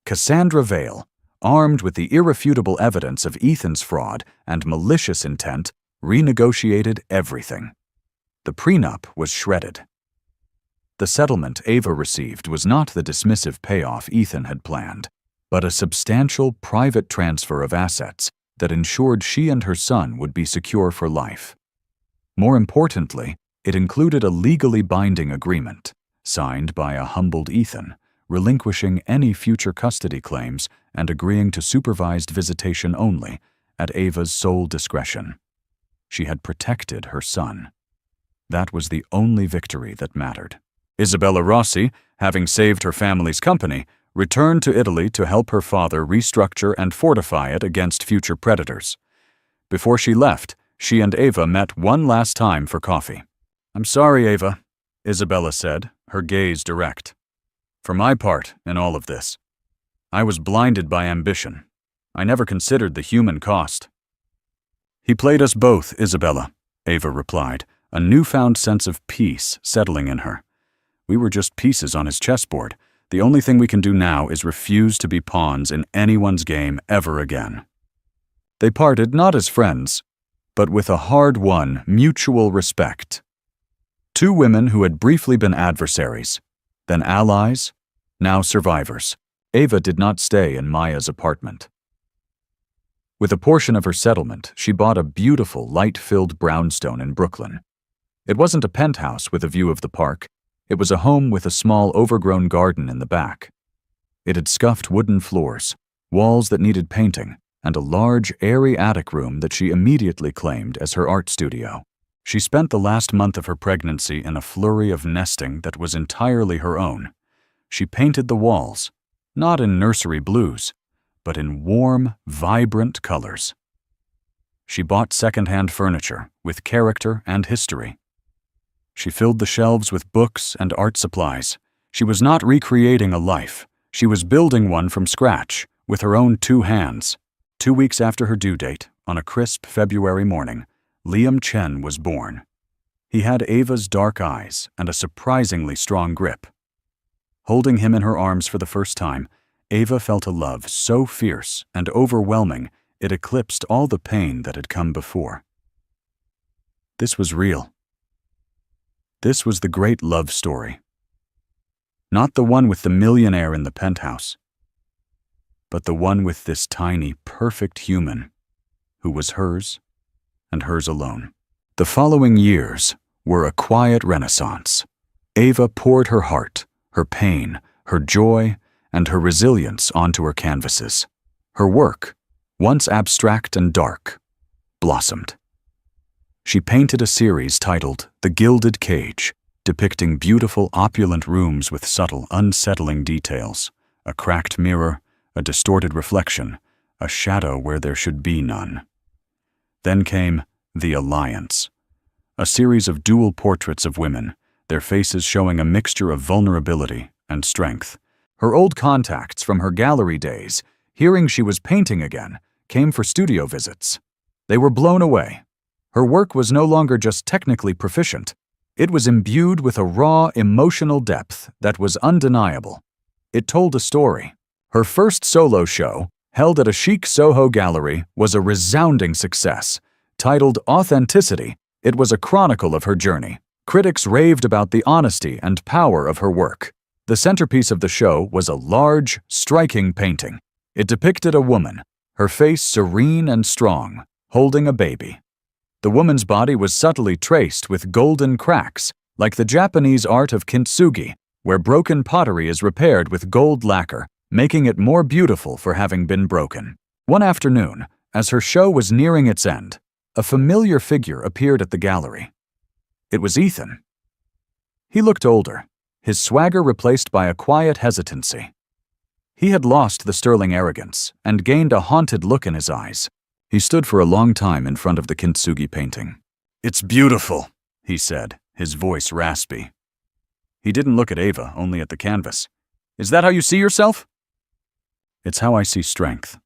Cassandra Vale, armed with the irrefutable evidence of Ethan's fraud and malicious intent, renegotiated everything. The prenup was shredded. The settlement Ava received was not the dismissive payoff Ethan had planned, but a substantial private transfer of assets that ensured she and her son would be secure for life. More importantly, it included a legally binding agreement, signed by a humbled Ethan, relinquishing any future custody claims and agreeing to supervised visitation only, at Ava's sole discretion. She had protected her son. That was the only victory that mattered. Isabella Rossi, having saved her family's company, returned to Italy to help her father restructure and fortify it against future predators. Before she left, she and Ava met one last time for coffee. "I'm sorry, Ava," Isabella said, her gaze direct. "For my part in all of this, I was blinded by ambition. I never considered the human cost." "He played us both, Isabella," Ava replied, a newfound sense of peace settling in her. "We were just pieces on his chessboard. The only thing we can do now is refuse to be pawns in anyone's game ever again." They parted not as friends, but with a hard-won mutual respect. Two women who had briefly been adversaries, then allies, now survivors. Ava did not stay in Maya's apartment. With a portion of her settlement, she bought a beautiful, light-filled brownstone in Brooklyn. It wasn't a penthouse with a view of the park. It was a home with a small, overgrown garden in the back. It had scuffed wooden floors, walls that needed painting, and a large, airy attic room that she immediately claimed as her art studio. She spent the last month of her pregnancy in a flurry of nesting that was entirely her own. She painted the walls, not in nursery blues, but in warm, vibrant colors. She bought second-hand furniture with character and history. She filled the shelves with books and art supplies. She was not recreating a life. She was building one from scratch, with her own two hands. 2 weeks after her due date, on a crisp February morning, Liam Chen was born. He had Ava's dark eyes and a surprisingly strong grip. Holding him in her arms for the first time, Ava felt a love so fierce and overwhelming it eclipsed all the pain that had come before. This was real. This was the great love story. Not the one with the millionaire in the penthouse, but the one with this tiny, perfect human who was hers and hers alone. The following years were a quiet renaissance. Ava poured her heart, her pain, her joy, and her resilience onto her canvases. Her work, once abstract and dark, blossomed. She painted a series titled The Gilded Cage, depicting beautiful, opulent rooms with subtle, unsettling details, a cracked mirror, a distorted reflection, a shadow where there should be none. Then came The Alliance, a series of dual portraits of women, their faces showing a mixture of vulnerability and strength. Her old contacts from her gallery days, hearing she was painting again, came for studio visits. They were blown away. Her work was no longer just technically proficient. It was imbued with a raw, emotional depth that was undeniable. It told a story. Her first solo show, held at a chic Soho gallery, was a resounding success. Titled Authenticity, it was a chronicle of her journey. Critics raved about the honesty and power of her work. The centerpiece of the show was a large, striking painting. It depicted a woman, her face serene and strong, holding a baby. The woman's body was subtly traced with golden cracks, like the Japanese art of kintsugi, where broken pottery is repaired with gold lacquer, making it more beautiful for having been broken. One afternoon, as her show was nearing its end, a familiar figure appeared at the gallery. It was Ethan. He looked older, his swagger replaced by a quiet hesitancy. He had lost the sterling arrogance and gained a haunted look in his eyes. He stood for a long time in front of the kintsugi painting. "It's beautiful," he said, his voice raspy. He didn't look at Ava, only at the canvas. "Is that how you see yourself?" "It's how I see strength,"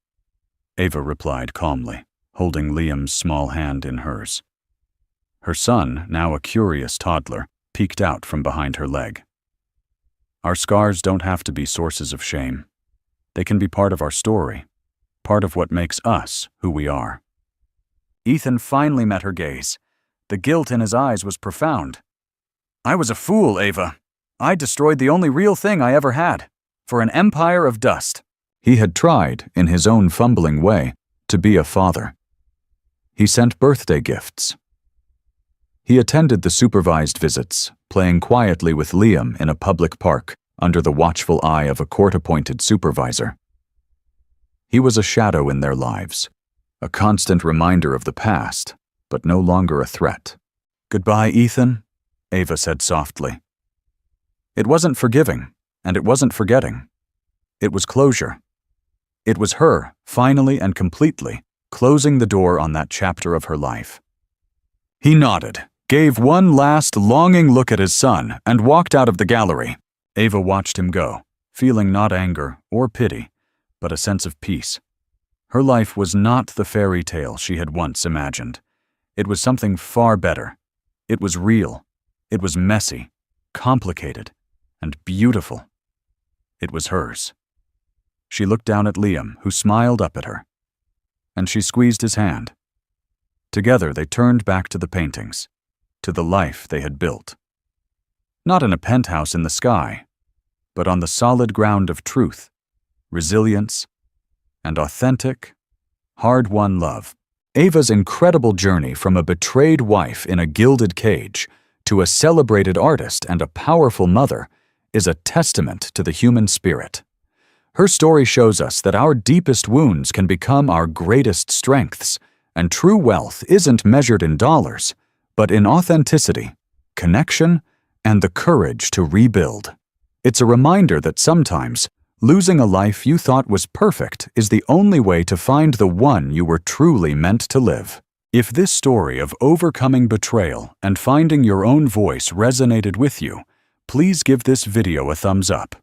Ava replied calmly, holding Liam's small hand in hers. Her son, now a curious toddler, peeked out from behind her leg. "Our scars don't have to be sources of shame. They can be part of our story," part of what makes us who we are. Ethan finally met her gaze. The guilt in his eyes was profound. "I was a fool, Ava. I destroyed the only real thing I ever had, for an empire of dust." He had tried, in his own fumbling way, to be a father. He sent birthday gifts. He attended the supervised visits, playing quietly with Liam in a public park under the watchful eye of a court-appointed supervisor. He was a shadow in their lives, a constant reminder of the past, but no longer a threat. "Goodbye, Ethan," Ava said softly. It wasn't forgiving, and it wasn't forgetting. It was closure. It was her, finally and completely, closing the door on that chapter of her life. He nodded, gave one last longing look at his son, and walked out of the gallery. Ava watched him go, feeling not anger or pity, but a sense of peace. Her life was not the fairy tale she had once imagined. It was something far better. It was real. It was messy, complicated, and beautiful. It was hers. She looked down at Liam, who smiled up at her, and she squeezed his hand. Together they turned back to the paintings, to the life they had built. Not in a penthouse in the sky, but on the solid ground of truth, resilience, and authentic, hard-won love. Ava's incredible journey from a betrayed wife in a gilded cage to a celebrated artist and a powerful mother is a testament to the human spirit. Her story shows us that our deepest wounds can become our greatest strengths, and true wealth isn't measured in dollars, but in authenticity, connection, and the courage to rebuild. It's a reminder that sometimes losing a life you thought was perfect is the only way to find the one you were truly meant to live. If this story of overcoming betrayal and finding your own voice resonated with you, please give this video a thumbs up.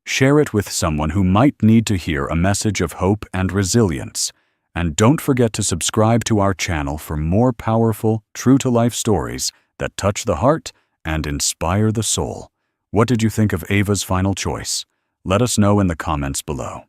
Share it with someone who might need to hear a message of hope and resilience. And don't forget to subscribe to our channel for more powerful, true-to-life stories that touch the heart and inspire the soul. What did you think of Ava's final choice? Let us know in the comments below.